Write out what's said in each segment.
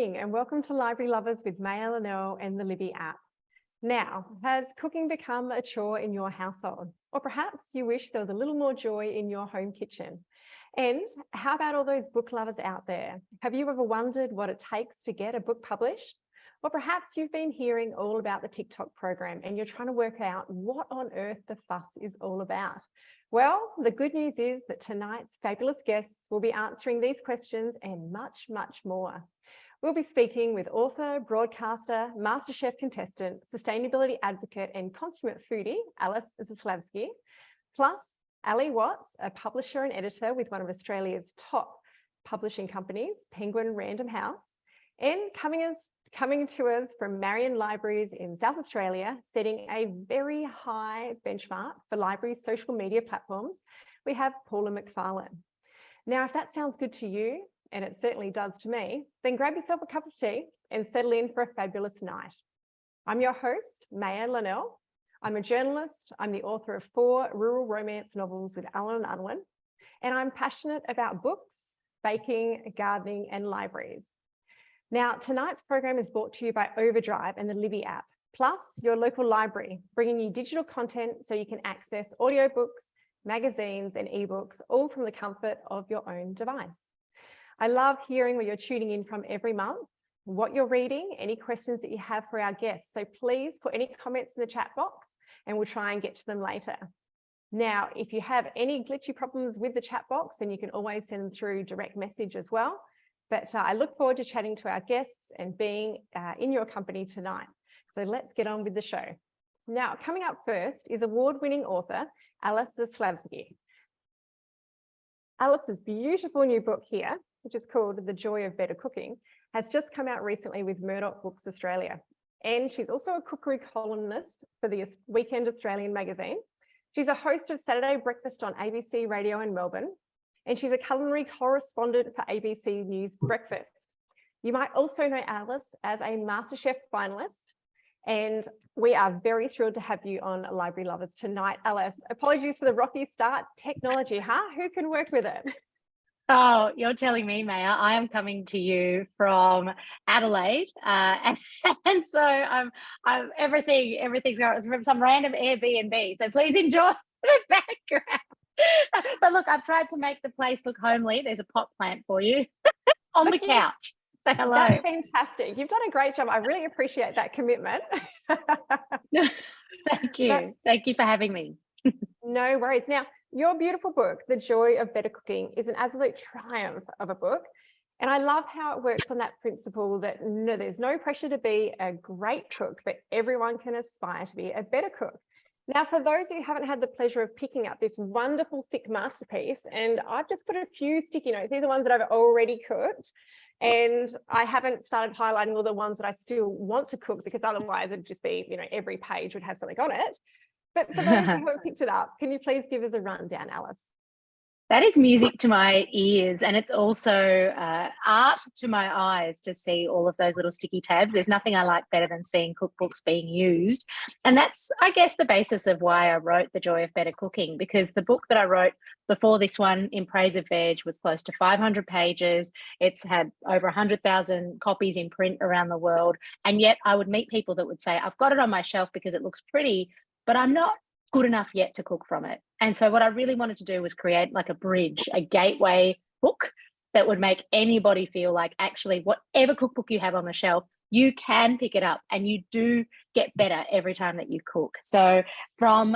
morning and welcome to Library Lovers with Linnell and the Libby app. Now, has cooking become a chore in your household? Or perhaps you wish there was a little more joy in your home kitchen? And how about all those book lovers out there? Have you ever wondered what it takes to get a book published? Or perhaps you've been hearing all about the TikTok program and you're trying to work out what on earth the fuss is all about. Well, the good news is that tonight's fabulous guests will be answering these questions and much, much more. We'll be speaking with author, broadcaster, MasterChef contestant, sustainability advocate and consummate foodie, Alice Zaslavsky, plus Ali Watts, a publisher and editor with one of Australia's top publishing companies, Penguin Random House, and coming to us from Marion Libraries in South Australia, setting a very high benchmark for library social media platforms, we have Paula McFarlane. Now, if that sounds good to you, and it certainly does to me, then grab yourself a cup of tea and settle in for a fabulous night. I'm your host, Linnell. I'm a journalist. I'm the author of 4 rural romance novels with Alan and Unwin, and I'm passionate about books, baking, gardening, and libraries. Now, tonight's program is brought to you by Overdrive and the Libby app, plus your local library, bringing you digital content so you can access audiobooks, magazines, and ebooks, all from the comfort of your own device. I love hearing where you're tuning in from every month, what you're reading, any questions that you have for our guests. So please put any comments in the chat box and we'll try and get to them later. Now, if you have any glitchy problems with the chat box, then you can always send them through direct message as well. But I look forward to chatting to our guests and being in your company tonight. So let's get on with the show. Now, coming up first is award-winning author, Alice Zaslavsky. Alice's beautiful new book here, which is called The Joy of Better Cooking, has just come out recently with Murdoch Books Australia. And she's also a cookery columnist for the Weekend Australian magazine. She's a host of Saturday Breakfast on ABC Radio in Melbourne, and she's a culinary correspondent for ABC News Breakfast. You might also know Alice as a MasterChef finalist, and we are very thrilled to have you on Library Lovers tonight, Alice. Apologies for the rocky start. Technology, huh? Who can work with it? Oh, you're telling me, Maya. I am coming to you from Adelaide, and so I'm everything's going. It's from some random Airbnb. So please enjoy the background. But look, I've tried to make the place look homely. There's a pot plant for you on the couch. Say hello. That's fantastic. You've done a great job. I really appreciate that commitment. Thank you. Thank you for having me. No worries. Now, your beautiful book, The Joy of Better Cooking, is an absolute triumph of a book. And I love how it works on that principle that there's no pressure to be a great cook, but everyone can aspire to be a better cook. Now, for those who haven't had the pleasure of picking up this wonderful thick masterpiece, and I've just put a few sticky notes. These are ones that I've already cooked, and I haven't started highlighting all the ones that I still want to cook, because otherwise it'd just be, every page would have something on it. But for those who haven't picked it up, can you please give us a rundown, Alice? That is music to my ears, and it's also art to my eyes to see all of those little sticky tabs. There's nothing I like better than seeing cookbooks being used. And that's, I guess, the basis of why I wrote The Joy of Better Cooking, because the book that I wrote before this one, In Praise of Veg, was close to 500 pages. It's had over 100,000 copies in print around the world. And yet I would meet people that would say, I've got it on my shelf because it looks pretty, but I'm not good enough yet to cook from it. And so what I really wanted to do was create like a bridge, a gateway book that would make anybody feel like actually whatever cookbook you have on the shelf, you can pick it up and you do get better every time that you cook. So from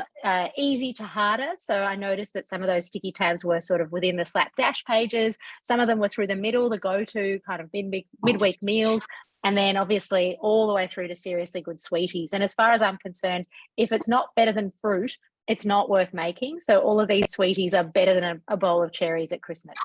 easy to harder. So I noticed that some of those sticky tabs were sort of within the slapdash pages. Some of them were through the middle, the go-to kind of midweek meals. And then obviously all the way through to seriously good sweeties. And as far as I'm concerned, if it's not better than fruit, it's not worth making. So all of these sweeties are better than a bowl of cherries at Christmas.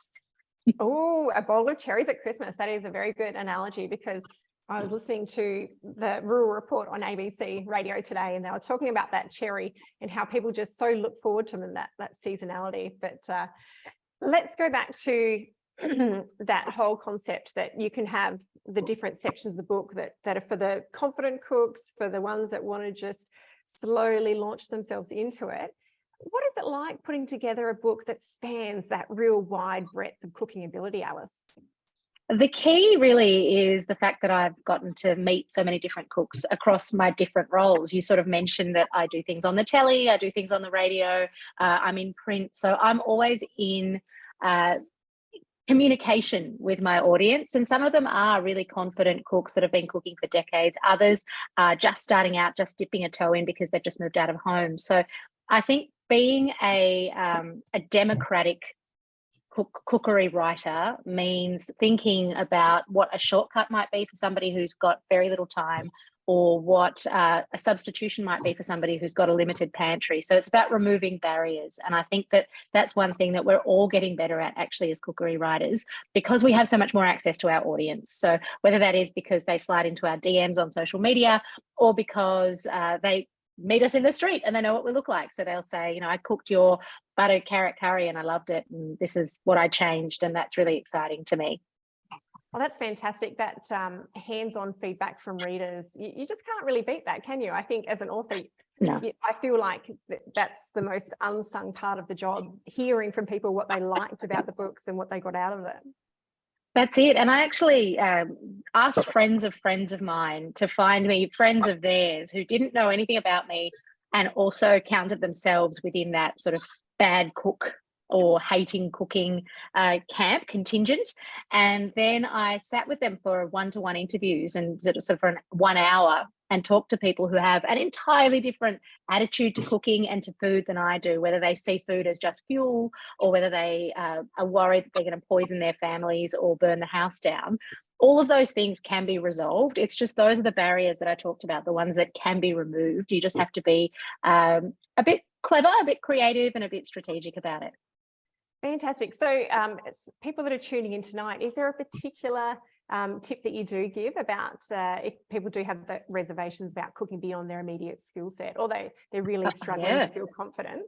Oh, a bowl of cherries at Christmas. That is a very good analogy, because I was listening to the Rural Report on ABC Radio today, and they were talking about that cherry and how people just so look forward to them in that seasonality. But let's go back to that whole concept that you can have the different sections of the book that are for the confident cooks, for the ones that want to just slowly launch themselves into it. What is it like putting together a book that spans that real wide breadth of cooking ability, Alice? The key really is the fact that I've gotten to meet so many different cooks across my different roles. You sort of mentioned that I do things on the telly, I do things on the radio, I'm in print. So I'm always in uh, communication with my audience. And some of them are really confident cooks that have been cooking for decades. Others are just starting out, just dipping a toe in because they've just moved out of home. So I think being a democratic cookery writer means thinking about what a shortcut might be for somebody who's got very little time, or what a substitution might be for somebody who's got a limited pantry. So it's about removing barriers. And I think that that's one thing that we're all getting better at actually as cookery writers, because we have so much more access to our audience. So whether that is because they slide into our DMs on social media, or because they meet us in the street and they know what we look like. So they'll say, I cooked your buttered carrot curry and I loved it, and this is what I changed. And that's really exciting to me. Well, that's fantastic. That hands-on feedback from readers, you just can't really beat that, can you? I think as an author, no. I feel like that's the most unsung part of the job, hearing from people what they liked about the books and what they got out of it. That's it. And I actually asked friends of mine to find me friends of theirs who didn't know anything about me, and also counted themselves within that sort of bad cook or hating cooking camp contingent. And then I sat with them for one-to-one interviews and sort of for 1 hour, and talked to people who have an entirely different attitude to cooking and to food than I do, whether they see food as just fuel, or whether they are worried that they're going to poison their families or burn the house down. All of those things can be resolved. It's just those are the barriers that I talked about, the ones that can be removed. You just have to be a bit clever, a bit creative, and a bit strategic about it. Fantastic. So people that are tuning in tonight, is there a particular tip that you do give about if people do have the reservations about cooking beyond their immediate skill set, or they're really struggling to feel confident?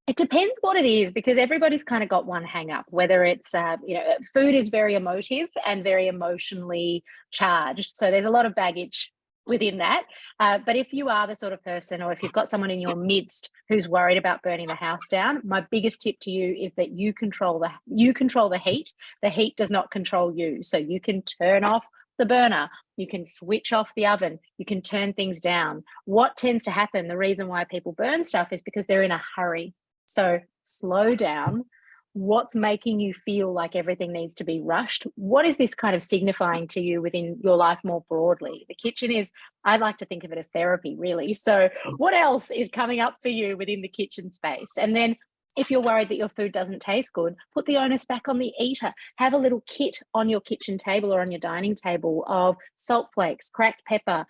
It depends what it is, because everybody's kind of got one hang up, whether it's, food is very emotive and very emotionally charged. So there's a lot of baggage within that. But if you are the sort of person, or if you've got someone in your midst who's worried about burning the house down, my biggest tip to you is that you control the heat. The heat does not control you. So you can turn off the burner, you can switch off the oven, you can turn things down. What tends to happen, the reason why people burn stuff, is because they're in a hurry. So slow down. What's making you feel like everything needs to be rushed? What is this kind of signifying to you within your life more broadly? The kitchen is, I like to think of it as therapy, really. So what else is coming up for you within the kitchen space? And then if you're worried that your food doesn't taste good, put the onus back on the eater. Have a little kit on your kitchen table or on your dining table of salt flakes, cracked pepper,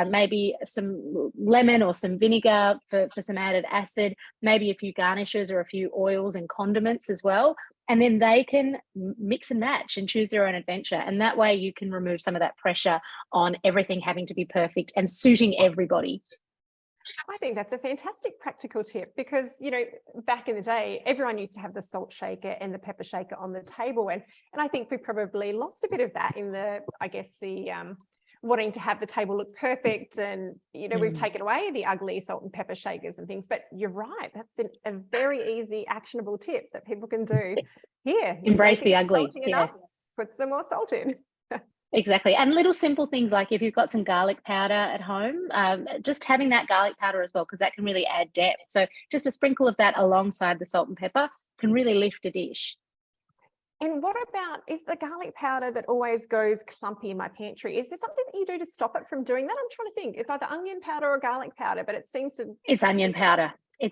maybe some lemon or some vinegar for some added acid, maybe a few garnishes or a few oils and condiments as well. And then they can mix and match and choose their own adventure. And that way you can remove some of that pressure on everything having to be perfect and suiting everybody. I think that's a fantastic practical tip, because, back in the day, everyone used to have the salt shaker and the pepper shaker on the table. And I think we probably lost a bit of that in the wanting to have the table look perfect. And, we've taken away the ugly salt and pepper shakers and things. But you're right. That's a very easy, actionable tip that people can do here. Embrace the ugly. Enough, put some more salt in. Exactly. And little simple things like if you've got some garlic powder at home, just having that garlic powder as well, because that can really add depth. So just a sprinkle of that alongside the salt and pepper can really lift a dish. And what about, is the garlic powder that always goes clumpy in my pantry, is there something that you do to stop it from doing that? I'm trying to think. It's either onion powder or garlic powder, but it seems to... It's onion powder. It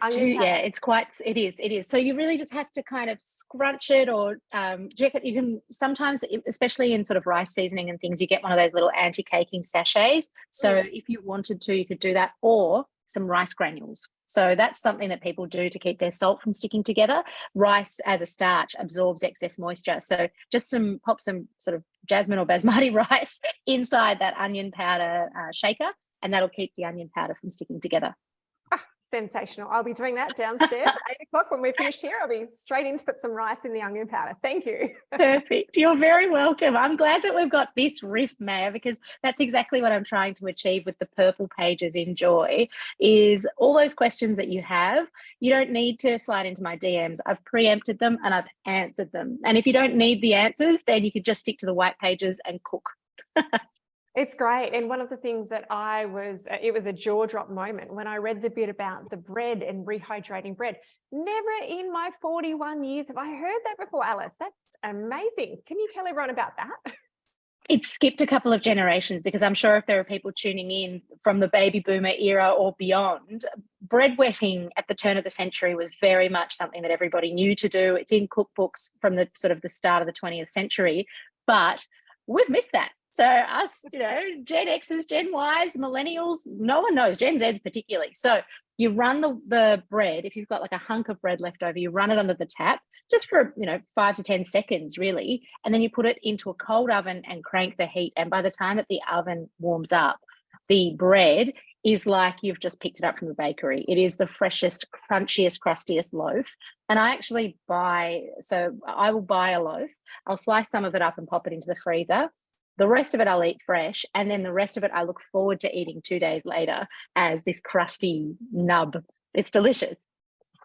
is. So you really just have to kind of scrunch it, or check it. You can sometimes, especially in sort of rice seasoning and things, you get one of those little anti-caking sachets. So if you wanted to, you could do that, or some rice granules. So that's something that people do to keep their salt from sticking together. Rice as a starch absorbs excess moisture. So just pop some sort of jasmine or basmati rice inside that onion powder shaker, and that'll keep the onion powder from sticking together. sensational. I'll be doing that downstairs at 8 o'clock when we're finished here. I'll be straight in to put some rice in the onion powder. Thank you. Perfect. You're very welcome. I'm glad that we've got this riff, Maya, because that's exactly what I'm trying to achieve with the purple pages in Joy, is all those questions that you have. You don't need to slide into my DMs. I've preempted them and I've answered them. And if you don't need the answers, then you could just stick to the white pages and cook. It's great. And one of the things that it was a jaw drop moment when I read the bit about the bread and rehydrating bread. Never in my 41 years have I heard that before, Alice. That's amazing. Can you tell everyone about that? It's skipped a couple of generations, because I'm sure if there are people tuning in from the baby boomer era or beyond, bread wetting at the turn of the century was very much something that everybody knew to do. It's in cookbooks from the sort of the start of the 20th century, but we've missed that. So us, Gen X's, Gen Y's, millennials, no one knows, Gen Z's particularly. So you run the bread, if you've got like a hunk of bread left over, you run it under the tap just for, 5 to 10 seconds really. And then you put it into a cold oven and crank the heat. And by the time that the oven warms up, the bread is like you've just picked it up from the bakery. It is the freshest, crunchiest, crustiest loaf. And I actually I will buy a loaf. I'll slice some of it up and pop it into the freezer. The rest of it I'll eat fresh, and then the rest of it I look forward to eating 2 days later as this crusty nub. It's delicious.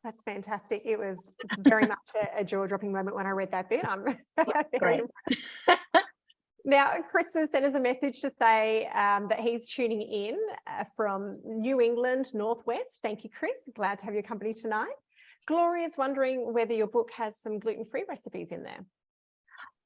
That's fantastic. It was very much a jaw-dropping moment when I read that bit. I'm Great. Now, Chris has sent us a message to say that he's tuning in from New England, Northwest. Thank you, Chris. Glad to have your company tonight. Gloria's wondering whether your book has some gluten-free recipes in there.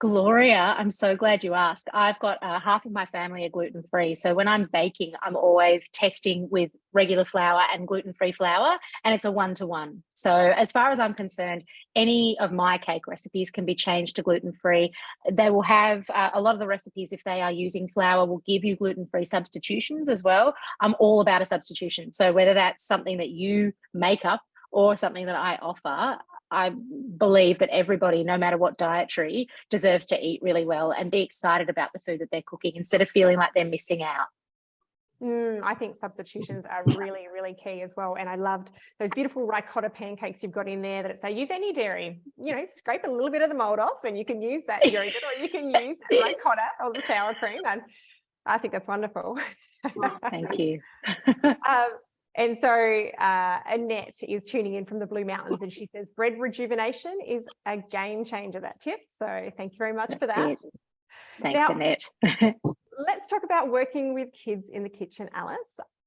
Gloria, I'm so glad you asked. I've got half of my family are gluten-free. So when I'm baking, I'm always testing with regular flour and gluten-free flour, and it's a 1-to-1. So as far as I'm concerned, any of my cake recipes can be changed to gluten-free. They will have a lot of the recipes, if they are using flour, will give you gluten-free substitutions as well. I'm all about a substitution. So whether that's something that you make up or something that I offer, I believe that everybody, no matter what dietary, deserves to eat really well and be excited about the food that they're cooking instead of feeling like they're missing out. I think substitutions are really, really key as well. And I loved those beautiful ricotta pancakes you've got in there that say use any dairy, scrape a little bit of the mold off and you can use that yogurt, or you can use ricotta or the sour cream. And I think that's wonderful. Thank you. And so Annette is tuning in from the Blue Mountains, and she says bread rejuvenation is a game changer, that tip. So thank you very much for that. Thanks, now, Annette. Let's talk about working with kids in the kitchen, Alice.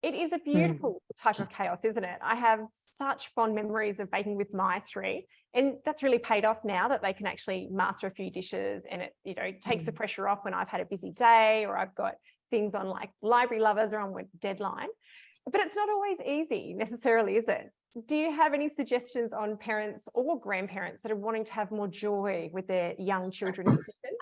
It is a beautiful type of chaos, isn't it? I have such fond memories of baking with my 3, and that's really paid off now that they can actually master a few dishes, and it takes the pressure off when I've had a busy day or I've got things on like library lovers or on a deadline. But it's not always easy necessarily, is it? Do you have any suggestions on parents or grandparents that are wanting to have more joy with their young children in the kitchen?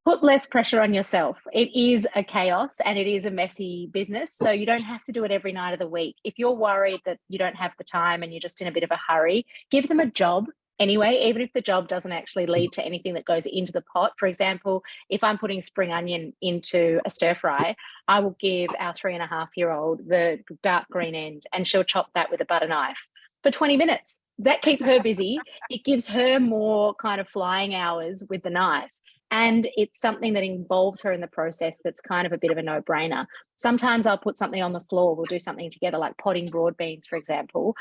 Put less pressure on yourself. It is a chaos and it is a messy business. So you don't have to do it every night of the week. If you're worried that you don't have the time and you're just in a bit of a hurry, give them a job anyway, even if the job doesn't actually lead to anything that goes into the pot. For example, if I'm putting spring onion into a stir fry, I will give our 3.5-year-old the dark green end and she'll chop that with a butter knife for 20 minutes. That keeps her busy. It gives her more kind of flying hours with the knife. And it's something that involves her in the process that's kind of a bit of a no-brainer. Sometimes I'll put something on the floor. We'll do something together, like potting broad beans, for example.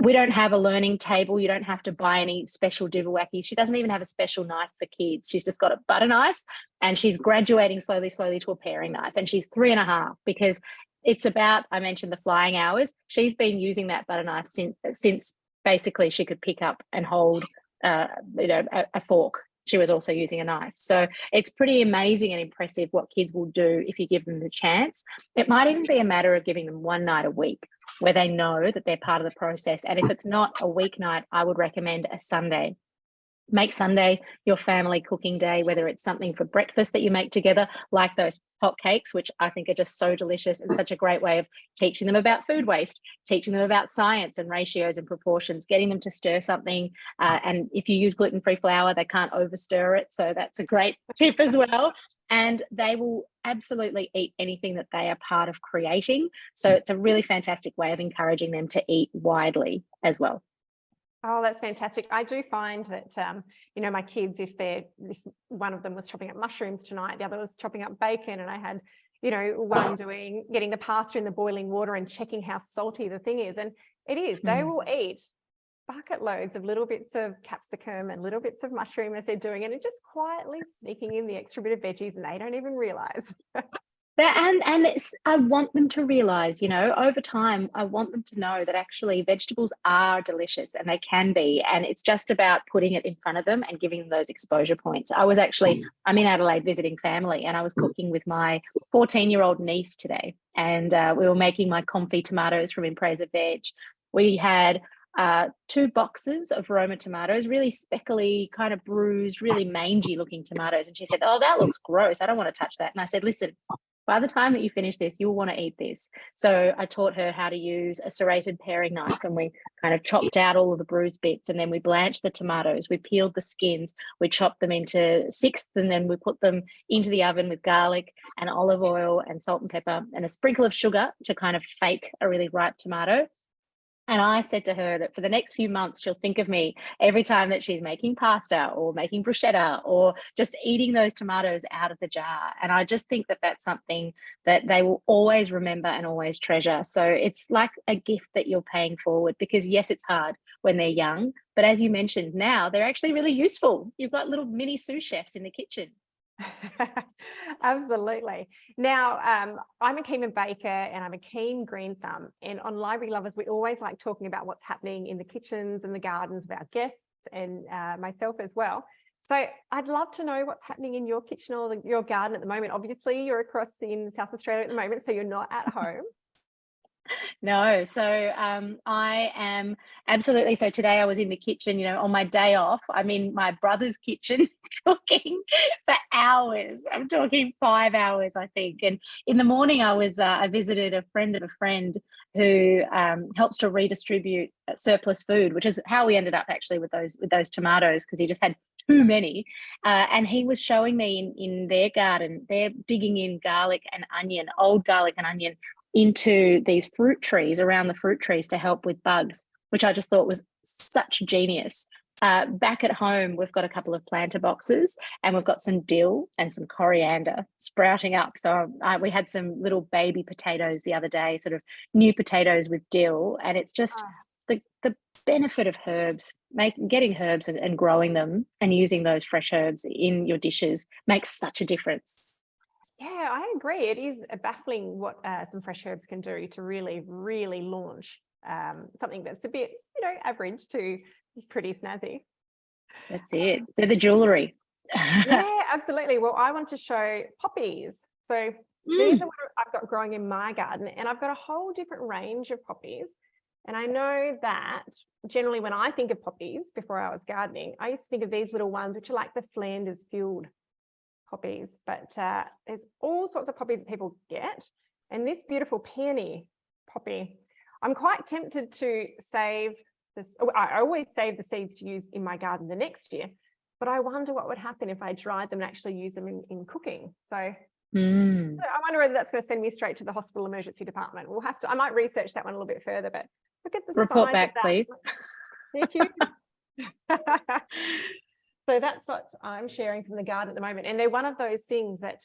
We don't have a learning table. You don't have to buy any special dibblewackies. She doesn't even have a special knife for kids. She's just got a butter knife, and she's graduating slowly to a paring knife. And she's 3.5 because it's about, I mentioned the flying hours. She's been using that butter knife since basically she could pick up and hold a fork. She was also using a knife. So it's pretty amazing and impressive what kids will do if you give them the chance. It might even be a matter of giving them one night a week where they know that they're part of the process. And if it's not a weeknight, I would recommend a Sunday. Make Sunday your family cooking day, whether it's something for breakfast that you make together, like those hot cakes, which I think are just so delicious and such a great way of teaching them about food waste, teaching them about science and ratios and proportions, getting them to stir something. And if you use gluten-free flour, they can't over stir it. So that's a great tip as well. and they will absolutely eat anything that they are part of creating. So it's a really fantastic way of encouraging them to eat widely as well. Oh, that's fantastic. I do find that, my kids, if one of them was chopping up mushrooms tonight, the other was chopping up bacon, and I had, one getting the pasta in the boiling water and checking how salty the thing is. And it is, they will eat bucket loads of little bits of capsicum and little bits of mushroom as they're doing it, and just quietly sneaking in the extra bit of veggies, and they don't even realize. I want them to realize, over time, I want them to know that actually vegetables are delicious, and they can be. And it's just about putting it in front of them and giving them those exposure points. I'm in Adelaide visiting family, and I was cooking with my 14-year-old niece today. And we were making my confit tomatoes from Impreza Veg. We had 2 boxes of Roma tomatoes, really speckly, kind of bruised, really mangy looking tomatoes. And she said, "Oh, that looks gross. I don't want to touch that." And I said, "Listen, by the time that you finish this, you'll want to eat this." So I taught her how to use a serrated paring knife, and we kind of chopped out all of the bruised bits, and then we blanched the tomatoes. We peeled the skins, we chopped them into sixths, and then we put them into the oven with garlic and olive oil and salt and pepper and a sprinkle of sugar to kind of fake a really ripe tomato. And I said to her that for the next few months, she'll think of me every time that she's making pasta or making bruschetta or just eating those tomatoes out of the jar. And I just think that that's something that they will always remember and always treasure. So it's like a gift that you're paying forward, because yes, it's hard when they're young, but as you mentioned, now they're actually really useful. You've got little mini sous chefs in the kitchen. Absolutely. Now, I'm a keen baker, and I'm a keen green thumb. And on Library Lovers, we always like talking about what's happening in the kitchens and the gardens of our guests, and myself as well. So I'd love to know what's happening in your kitchen or your garden at the moment. Obviously, you're across in South Australia at the moment, so you're not at home. No, so I am absolutely. So today I was in the kitchen, on my day off. I'm in my brother's kitchen cooking for hours. I'm talking 5 hours, I think. And in the morning, I visited a friend of a friend who helps to redistribute surplus food, which is how we ended up actually with those tomatoes, because he just had too many. And he was showing me in their garden, they're digging in old garlic and onion, into these fruit trees, around the fruit trees, to help with bugs, which I just thought was such genius. Back at home, we've got a couple of planter boxes, and we've got some dill and some coriander sprouting up. So we had some little baby potatoes the other day, sort of new potatoes with dill, and it's just the benefit of herbs, getting herbs and growing them and using those fresh herbs in your dishes makes such a difference. Yeah, I agree. It is baffling what some fresh herbs can do to really, really launch something that's a bit, average to pretty snazzy. That's it. They're the jewellery. Yeah, absolutely. Well, I want to show poppies. So these are what I've got growing in my garden, and I've got a whole different range of poppies. And I know that generally when I think of poppies before I was gardening, I used to think of these little ones, which are like the Flanders field poppies, but there's all sorts of poppies that people get. And this beautiful peony poppy, I'm quite tempted to save this. I always save the seeds to use in my garden the next year, but I wonder what would happen if I dried them and actually use them in cooking. So I wonder whether that's going to send me straight to the hospital emergency department. I might research that one a little bit further, but look at the report size back, of that. please. Thank you. So that's what I'm sharing from the garden at the moment. And they're one of those things that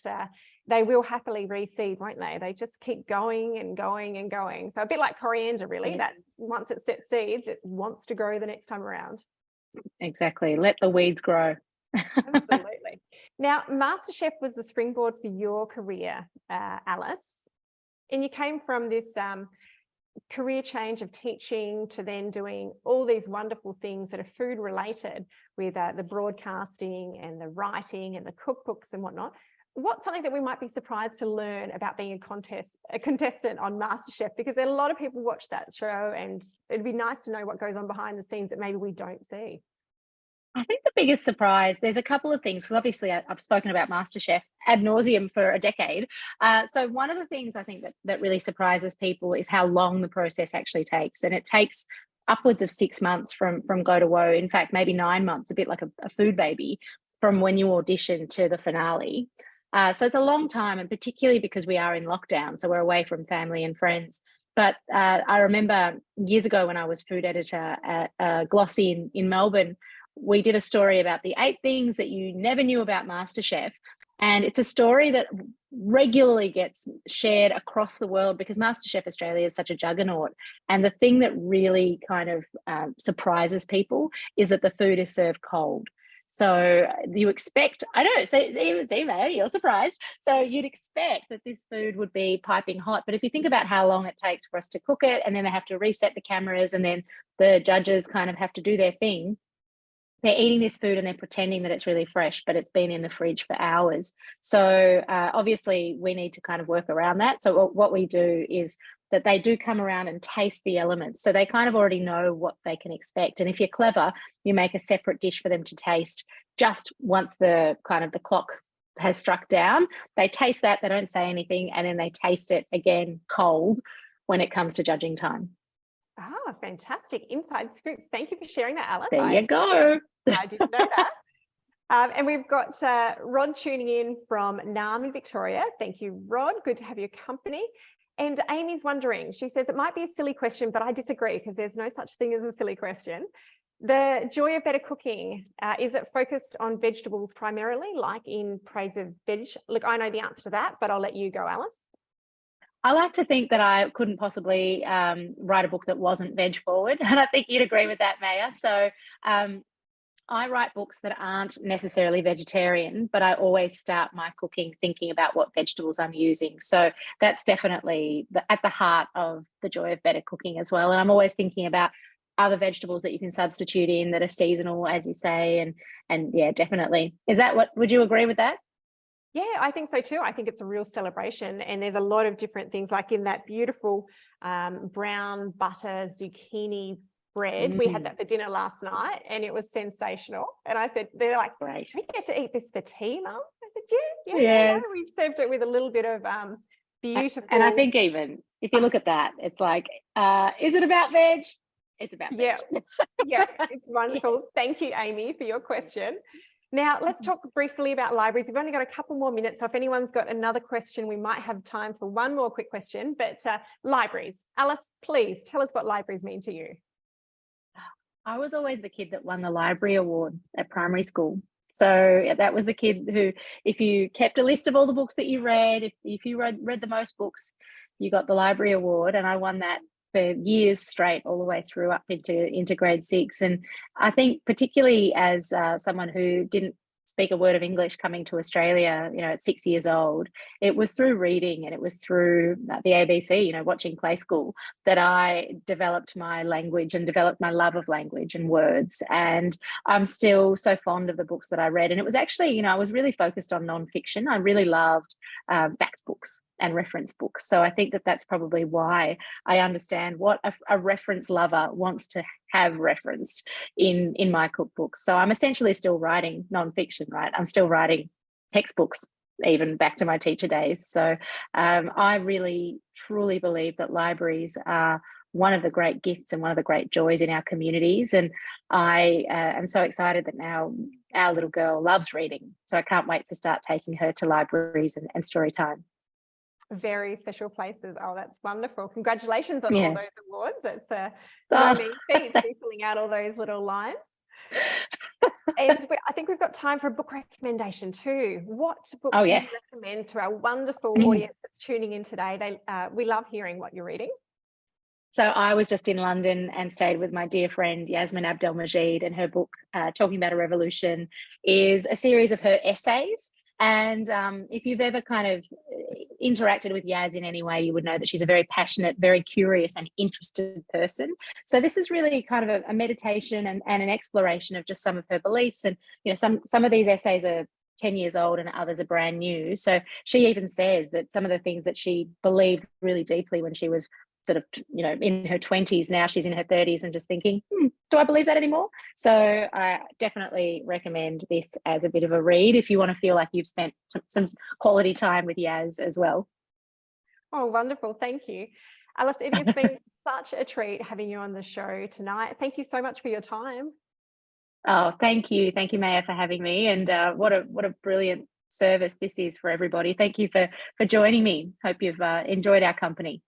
they will happily reseed, won't they? They just keep going and going and going. So a bit like coriander, really, that once it sets seeds, it wants to grow the next time around. Exactly. Let the weeds grow. Absolutely. Now, MasterChef was the springboard for your career, Alice. And you came from this career change of teaching to then doing all these wonderful things that are food related, with the broadcasting and the writing and the cookbooks and whatnot. What's something that we might be surprised to learn about being a contestant on MasterChef? Because a lot of people watch that show, and it'd be nice to know what goes on behind the scenes that maybe we don't see. I think the biggest surprise, there's a couple of things, because obviously I've spoken about MasterChef ad nauseum for a decade. So one of the things I think that really surprises people is how long the process actually takes. And it takes upwards of 6 months from go to woe. In fact, maybe 9 months, a bit like a food baby, from when you audition to the finale. So it's a long time, and particularly because we are in lockdown, so we're away from family and friends. But I remember years ago when I was food editor at Glossy in Melbourne, we did a story about the 8 things that you never knew about MasterChef. And it's a story that regularly gets shared across the world because MasterChef Australia is such a juggernaut. And the thing that really kind of surprises people is that the food is served cold. So you expect, I know, so you're surprised. So you'd expect that this food would be piping hot. But if you think about how long it takes for us to cook it, and then they have to reset the cameras, and then the judges kind of have to do their thing, they're eating this food and they're pretending that it's really fresh, but it's been in the fridge for hours. So obviously we need to kind of work around that. So what we do is that they do come around and taste the elements. So they kind of already know what they can expect. And if you're clever, you make a separate dish for them to taste just once the kind of the clock has struck down. They taste that, they don't say anything, and then they taste it again cold when it comes to judging time. Ah, fantastic inside scoops. Thank you for sharing that, Alice. There you go. I didn't know that. And we've got Rod tuning in from Naarm in Victoria. Thank you, Rod. Good to have your company. And Amy's wondering, she says, it might be a silly question, but I disagree because there's no such thing as a silly question. The joy of better cooking, is it focused on vegetables primarily, like in Praise of Veg? Look, I know the answer to that, but I'll let you go, Alice. I like to think that I couldn't possibly write a book that wasn't veg forward. And I think you'd agree with that, Maya. So I write books that aren't necessarily vegetarian, but I always start my cooking thinking about what vegetables I'm using. So that's definitely at the heart of the joy of better cooking as well. And I'm always thinking about other vegetables that you can substitute in that are seasonal, as you say. And yeah, definitely. Would you agree with that? Yeah, I think so too. I think it's a real celebration, and there's a lot of different things, like in that beautiful brown butter zucchini bread. We had that for dinner last night and it was sensational. And I said, they're like, great, we get to eat this for tea, Mum? I said, yeah. Yes. We served it with a little bit of beautiful. And I think even if you look at that, it's like, is it about veg? It's about veg. Yeah, it's wonderful. Yeah. Thank you, Amy, for your question. Now, let's talk briefly about libraries. We've only got a couple more minutes, so if anyone's got another question, we might have time for one more quick question. But libraries, Alice, please tell us what libraries mean to you. I was always the kid that won the library award at primary school. So that was the kid who, if you kept a list of all the books that you read, if you read the most books, you got the library award. And I won that for years straight, all the way through up into grade 6. And I think particularly as someone who didn't speak a word of English coming to Australia, at 6 years old, it was through reading and it was through the ABC, watching Play School, that I developed my language and developed my love of language and words. And I'm still so fond of the books that I read. And it was actually, I was really focused on nonfiction. I really loved fact books and reference books. So I think that that's probably why I understand what a reference lover wants to have referenced in my cookbooks. So I'm essentially still writing nonfiction, right? I'm still writing textbooks, even back to my teacher days. So I really, truly believe that libraries are one of the great gifts and one of the great joys in our communities. And I am so excited that now our little girl loves reading. So I can't wait to start taking her to libraries and story time. Very special places. Oh, that's wonderful. Congratulations on all those awards. It's no mean feat to be filling out all those little lines. And I think we've got time for a book recommendation too. What book do you recommend to our wonderful audience that's tuning in today? We love hearing what you're reading. So I was just in London and stayed with my dear friend Yasmin Abdelmajid, and her book, Talking About a Revolution, is a series of her essays. And if you've ever kind of interacted with Yaz in any way, you would know that she's a very passionate, very curious and interested person. So this is really kind of a meditation and an exploration of just some of her beliefs. And, some of these essays are 10 years old and others are brand new. So she even says that some of the things that she believed really deeply when she was sort of, in her 20s, now she's in her 30s and just thinking, do I believe that anymore? So I definitely recommend this as a bit of a read if you want to feel like you've spent some quality time with Yaz as well. Oh, wonderful. Thank you. Alice, it has been such a treat having you on the show tonight. Thank you so much for your time. Oh, thank you. Thank you, Maya, for having me. And what a brilliant service this is for everybody. Thank you for joining me. Hope you've enjoyed our company.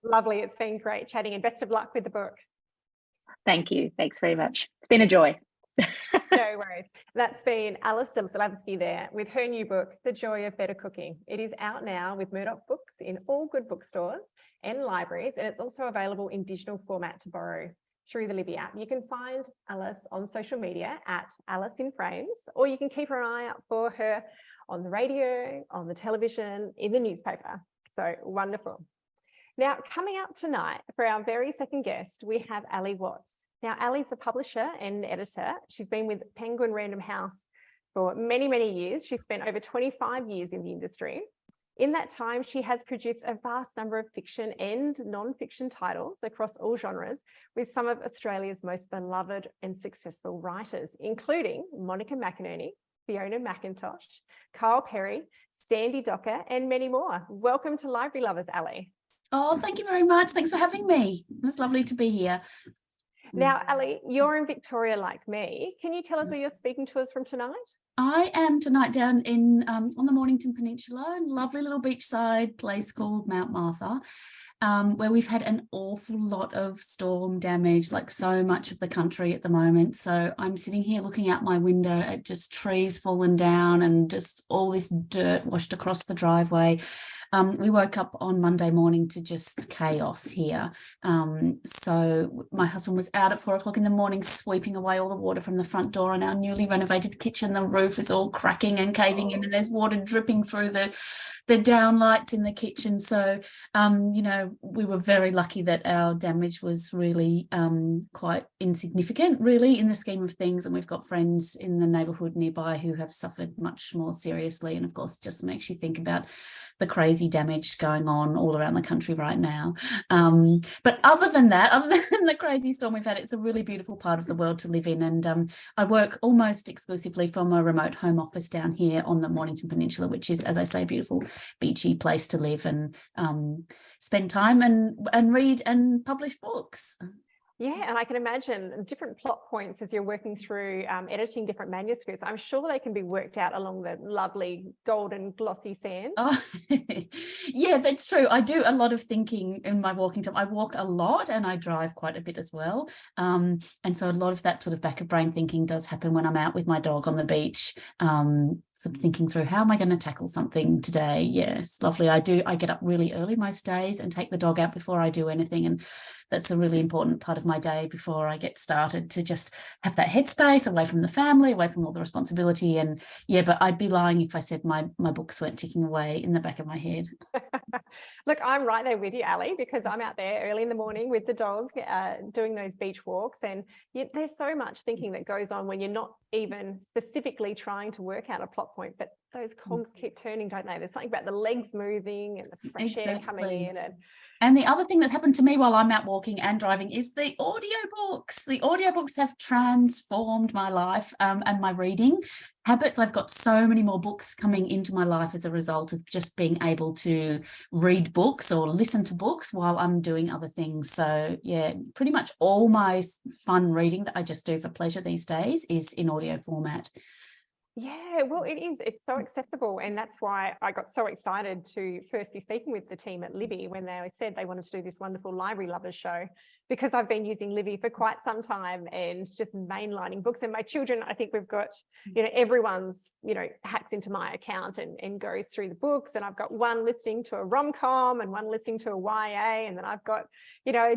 Lovely. It's been great chatting, and best of luck with the book. Thank you. Thanks very much. It's been a joy. No worries. That's been Alice Zaslavsky there with her new book, The Joy of Better Cooking. It is out now with Murdoch Books in all good bookstores and libraries, and it's also available in digital format to borrow through the Libby app. You can find Alice on social media at Alice in Frames, or you can keep an eye out for her on the radio, on the television, in the newspaper. So wonderful. Now, coming up tonight for our very second guest, we have Ali Watts. Now, Ali's a publisher and editor. She's been with Penguin Random House for many, many years. She's spent over 25 years in the industry. In that time, she has produced a vast number of fiction and non-fiction titles across all genres with some of Australia's most beloved and successful writers, including Monica McInerney, Fiona McIntosh, Kyle Perry, Sandy Docker, and many more. Welcome to Library Lovers, Ali. Oh, thank you very much. Thanks for having me. It's lovely to be here. Now, Ali, you're in Victoria like me. Can you tell us where you're speaking to us from tonight? I am tonight down in on the Mornington Peninsula, a lovely little beachside place called Mount Martha, where we've had an awful lot of storm damage, like so much of the country at the moment. So I'm sitting here looking out my window at just trees fallen down and just all this dirt washed across the driveway. We woke up on Monday morning to just chaos here. So my husband was out at 4 o'clock in the morning, sweeping away all the water from the front door on our newly renovated kitchen. The roof is all cracking and caving in, and there's water dripping through the downlights in the kitchen. So, you know, we were very lucky that our damage was really quite insignificant, really, in the scheme of things. And we've got friends in the neighbourhood nearby who have suffered much more seriously. And of course, just makes you think about the crazy damage going on all around the country right now. But other than that, other than the crazy storm we've had, it's a really beautiful part of the world to live in. And I work almost exclusively from a remote home office down here on the Mornington Peninsula, which is, as I say, a beautiful beachy place to live and spend time and read and publish books. Yeah, and I can imagine different plot points as you're working through editing different manuscripts. I'm sure they can be worked out along the lovely golden glossy sand. Oh, yeah, that's true. I do a lot of thinking in my walking time. I walk a lot and I drive quite a bit as well. And so a lot of that sort of back of brain thinking does happen when I'm out with my dog on the beach. Sort of thinking through, how am I going to tackle something today? Yeah, it's lovely. I get up really early most days and take the dog out before I do anything. And that's a really important part of my day before I get started, to just have that headspace away from the family, away from all the responsibility. And yeah, but I'd be lying if I said my books weren't ticking away in the back of my head. Look, I'm right there with you, Ali, because I'm out there early in the morning with the dog doing those beach walks. And there's so much thinking that goes on when you're not even specifically trying to work out a plot point, but those cogs keep turning, don't they? There's something about the legs moving and the fresh air coming in. And the other thing that's happened to me while I'm out walking and driving is the audiobooks. The audiobooks have transformed my life and my reading habits. I've got so many more books coming into my life as a result of just being able to read books or listen to books while I'm doing other things. So yeah, pretty much all my fun reading that I just do for pleasure these days is in audio format. Yeah, well, it is. It's so accessible. And that's why I got so excited to first be speaking with the team at Libby when they said they wanted to do this wonderful Library Lovers show, because I've been using Libby for quite some time and just mainlining books. And my children, I think we've got, everyone's, hacks into my account and goes through the books. And I've got one listening to a rom-com and one listening to a YA. And then I've got, a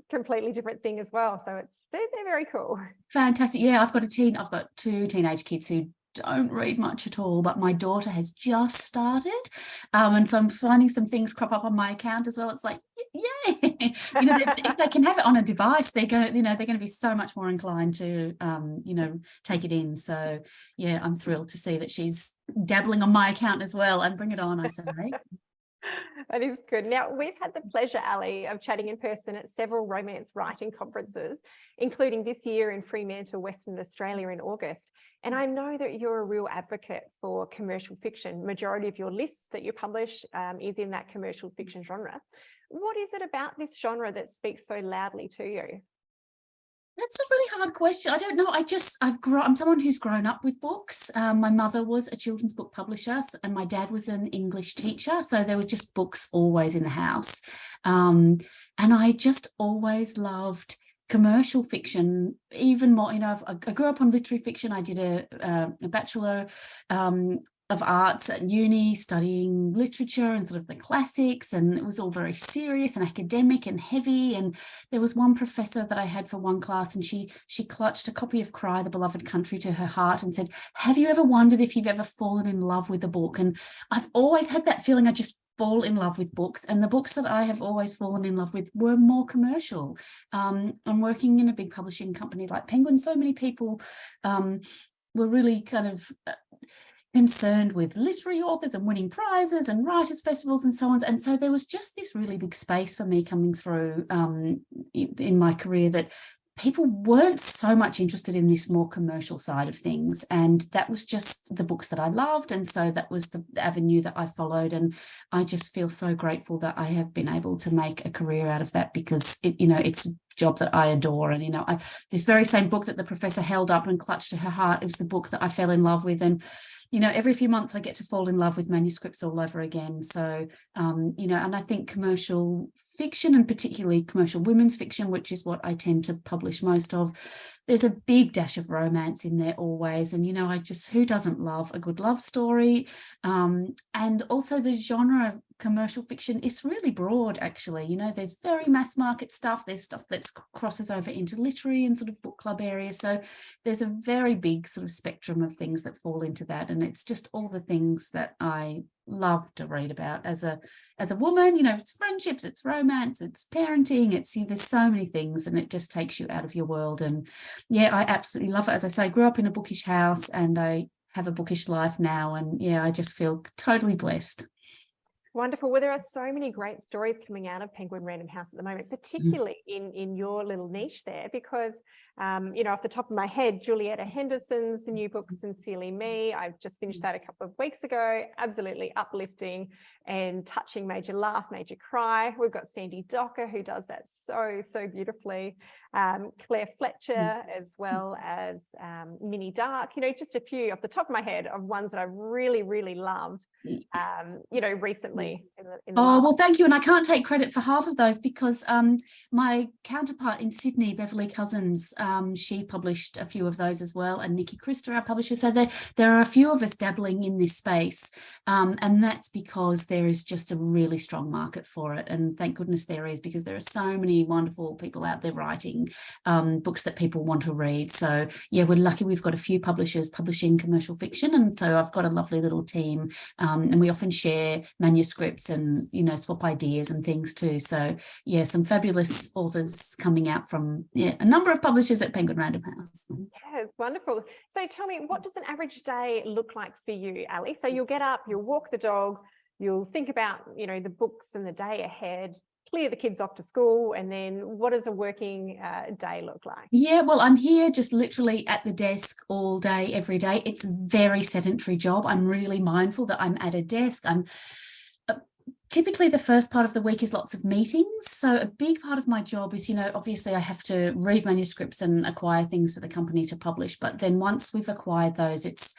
completely different thing as well. So they're very cool. Fantastic. Yeah, I've got two teenage kids who don't read much at all, but my daughter has just started, and so I'm finding some things crop up on my account as well. It's like, yay! If they can have it on a device, they're going to be so much more inclined to take it in. So yeah, I'm thrilled to see that she's dabbling on my account as well, and bring it on, I say. That is good. Now, we've had the pleasure, Ali, of chatting in person at several romance writing conferences, including this year in Fremantle, Western Australia in August. And I know that you're a real advocate for commercial fiction. Majority of your lists that you publish is in that commercial fiction genre. What is it about this genre that speaks so loudly to you? That's a really hard question. I don't know. I'm someone who's grown up with books. My mother was a children's book publisher, and my dad was an English teacher. So there was just books always in the house. And I just always loved commercial fiction, even more. I grew up on literary fiction. I did a Bachelor of Arts at uni, studying literature and sort of the classics, and it was all very serious and academic and heavy. And there was one professor that I had for one class, and she clutched a copy of Cry, the Beloved Country to her heart and said, "Have you ever wondered if you've ever fallen in love with a book?" And I've always had that feeling. I just fall in love with books, and the books that I have always fallen in love with were more commercial. I'm working in a big publishing company like Penguin. So many people were really kind of concerned with literary authors and winning prizes and writers' festivals and so on. And so there was just this really big space for me coming through in my career, that people weren't so much interested in this more commercial side of things. And that was just the books that I loved. And so that was the avenue that I followed. And I just feel so grateful that I have been able to make a career out of that, because it's a job that I adore. And, this very same book that the professor held up and clutched to her heart, it was the book that I fell in love with. And every few months I get to fall in love with manuscripts all over again. So, and I think commercial fiction, and particularly commercial women's fiction, which is what I tend to publish most of, there's a big dash of romance in there always. And, who doesn't love a good love story? And also the genre of commercial fiction is really broad, actually. There's very mass market stuff. There's stuff that crosses over into literary and sort of book club areas. So there's a very big sort of spectrum of things that fall into that. And it's just all the things that I love to read about as a woman. It's friendships, it's romance, it's parenting, there's so many things, and it just takes you out of your world. And I absolutely love it. As I say, I grew up in a bookish house, and I have a bookish life now, and I just feel totally blessed. Wonderful. Well, there are so many great stories coming out of Penguin Random House at the moment, particularly in your little niche there, because, off the top of my head, Julietta Henderson's new book, Sincerely Me, I've just finished that a couple of weeks ago. Absolutely uplifting and touching, major laugh, major cry. We've got Sandy Docker, who does that so beautifully. Claire Fletcher, as well as Minnie Dark, just a few off the top of my head of ones that I really, really loved, recently. Well, thank you. And I can't take credit for half of those, because my counterpart in Sydney, Beverly Cousins, she published a few of those as well, and Nikki Christa, our publisher. So there are a few of us dabbling in this space, and that's because there is just a really strong market for it. And thank goodness there is, because there are so many wonderful people out there writing books that people want to read. So we're lucky we've got a few publishers publishing commercial fiction, and so I've got a lovely little team, and we often share manuscripts and swap ideas and things too. So some fabulous authors coming out from a number of publishers at Penguin Random House. Yeah, it's wonderful. So tell me, what does an average day look like for you, Ali? So you'll get up, you'll walk the dog, you'll think about the books and the day ahead, clear the kids off to school, and then what does a working day look like? Well, I'm here just literally at the desk all day, every day. It's a very sedentary job. I'm really mindful that I'm at a desk. Typically the first part of the week is lots of meetings. So a big part of my job is, obviously I have to read manuscripts and acquire things for the company to publish. But then once we've acquired those, it's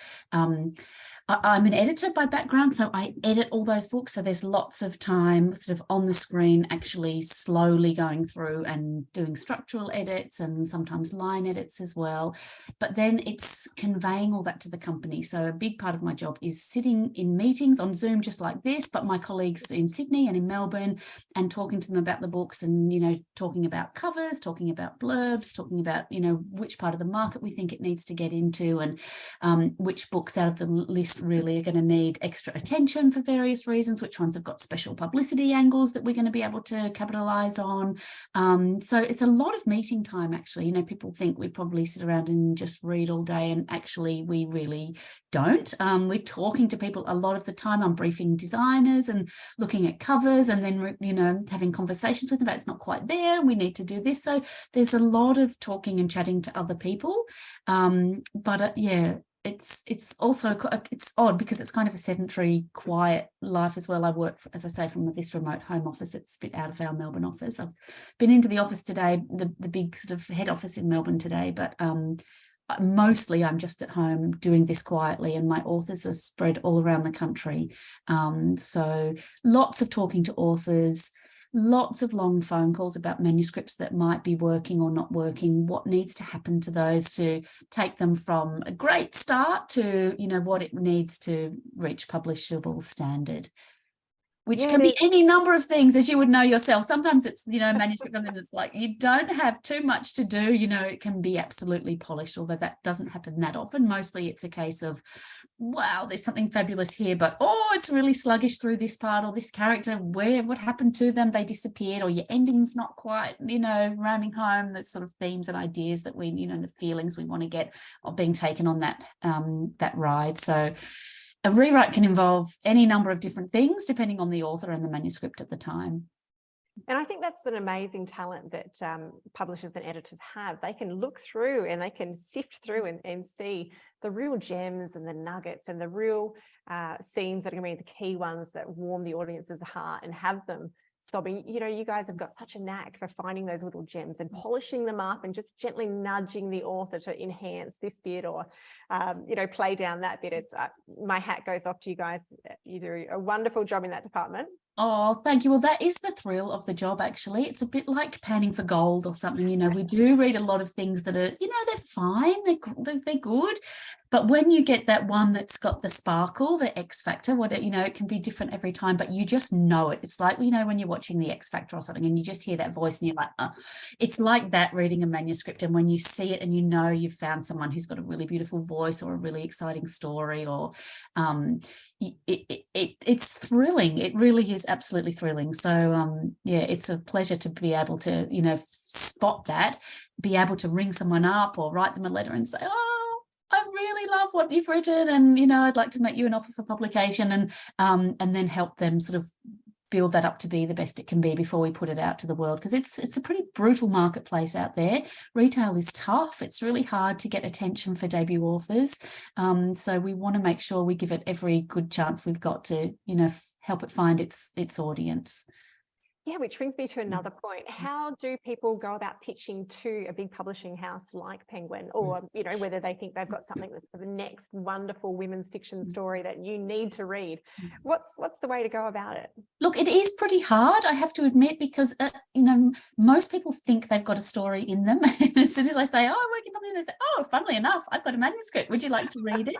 I'm an editor by background, so I edit all those books. So there's lots of time sort of on the screen, actually slowly going through and doing structural edits and sometimes line edits as well. But then it's conveying all that to the company. So a big part of my job is sitting in meetings on Zoom just like this, but my colleagues in Sydney and in Melbourne, and talking to them about the books and, talking about covers, talking about blurbs, talking about, which part of the market we think it needs to get into, and which books out of the list really are going to need extra attention for various reasons, which ones have got special publicity angles that we're going to be able to capitalize on. So it's a lot of meeting time, actually. People think we probably sit around and just read all day, and actually we really don't. We're talking to people a lot of the time. I'm briefing designers and looking at covers, and then having conversations with them about it's not quite there, we need to do this. So there's a lot of talking and chatting to other people, but it's also, it's odd because it's kind of a sedentary, quiet life as well. I work, as I say, from this remote home office. It's a bit out of our Melbourne office. I've been into the office today, the big sort of head office in Melbourne today, but mostly I'm just at home doing this quietly, and my authors are spread all around the country. So lots of talking to authors, lots of long phone calls about manuscripts that might be working or not working, what needs to happen to those to take them from a great start to, what it needs to reach publishable standard, which can be any number of things, as you would know yourself. Sometimes it's, manuscript, and it's like you don't have too much to do, it can be absolutely polished, although that doesn't happen that often. Mostly it's a case of, wow, there's something fabulous here, but it's really sluggish through this part, or this character, what happened to them? They disappeared, or your ending's not quite, ramming home the sort of themes and ideas that we, the feelings we want to get of being taken on that ride. So a rewrite can involve any number of different things depending on the author and the manuscript at the time. And I think that's an amazing talent that publishers and editors have. They can look through and they can sift through and see the real gems and the nuggets and the real scenes that are going to be the key ones that warm the audience's heart and have them sobbing. You guys have got such a knack for finding those little gems and polishing them up and just gently nudging the author to enhance this bit or, play down that bit. It's my hat goes off to you guys. You do a wonderful job in that department. Oh, thank you. Well, that is the thrill of the job, actually. It's a bit like panning for gold or something. We do read a lot of things that are, they're fine, they're good. But when you get that one that's got the sparkle, the X factor, it can be different every time, but you just know it. It's like, when you're watching the X Factor or something and you just hear that voice and you're like, it's like that reading a manuscript. And when you see it and you've found someone who's got a really beautiful voice or a really exciting story, or it's thrilling. It really is absolutely thrilling. So it's a pleasure to be able to, spot that, be able to ring someone up or write them a letter and say, I really love what you've written, and I'd like to make you an offer for publication, and then help them sort of build that up to be the best it can be before we put it out to the world, because it's a pretty brutal marketplace out there. Retail is tough. It's really hard to get attention for debut authors. So we want to make sure we give it every good chance we've got to, help it find its audience. Yeah, which brings me to another point. How do people go about pitching to a big publishing house like Penguin, or, whether they think they've got something that's the next wonderful women's fiction story that you need to read? What's the way to go about it? Look, it is pretty hard, I have to admit, because, most people think they've got a story in them. And as soon as I say, I work in publishing, they say, funnily enough, I've got a manuscript. Would you like to read it?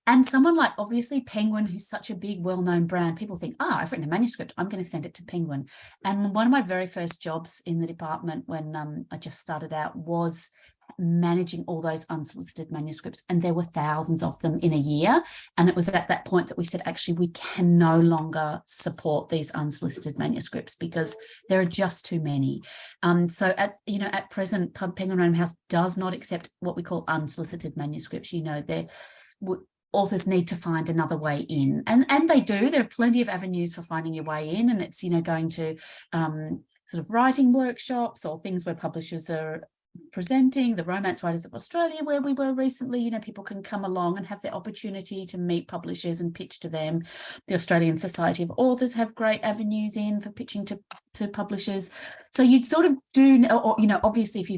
And someone like, obviously, Penguin, who's such a big, well-known brand, people think, I've written a manuscript, I'm going to send it to Penguin. And one of my very first jobs in the department when I just started out was managing all those unsolicited manuscripts. And there were thousands of them in a year. And it was at that point that we said, actually, we can no longer support these unsolicited manuscripts because there are just too many. So at present, Penguin Random House does not accept what we call unsolicited manuscripts. Authors need to find another way in, and they do. There are plenty of avenues for finding your way in, and it's going to sort of writing workshops or things where publishers are presenting. The Romance Writers of Australia, where we were recently, people can come along and have the opportunity to meet publishers and pitch to them. The Australian Society of Authors have great avenues in for pitching to publishers. So you'd sort of do, or obviously if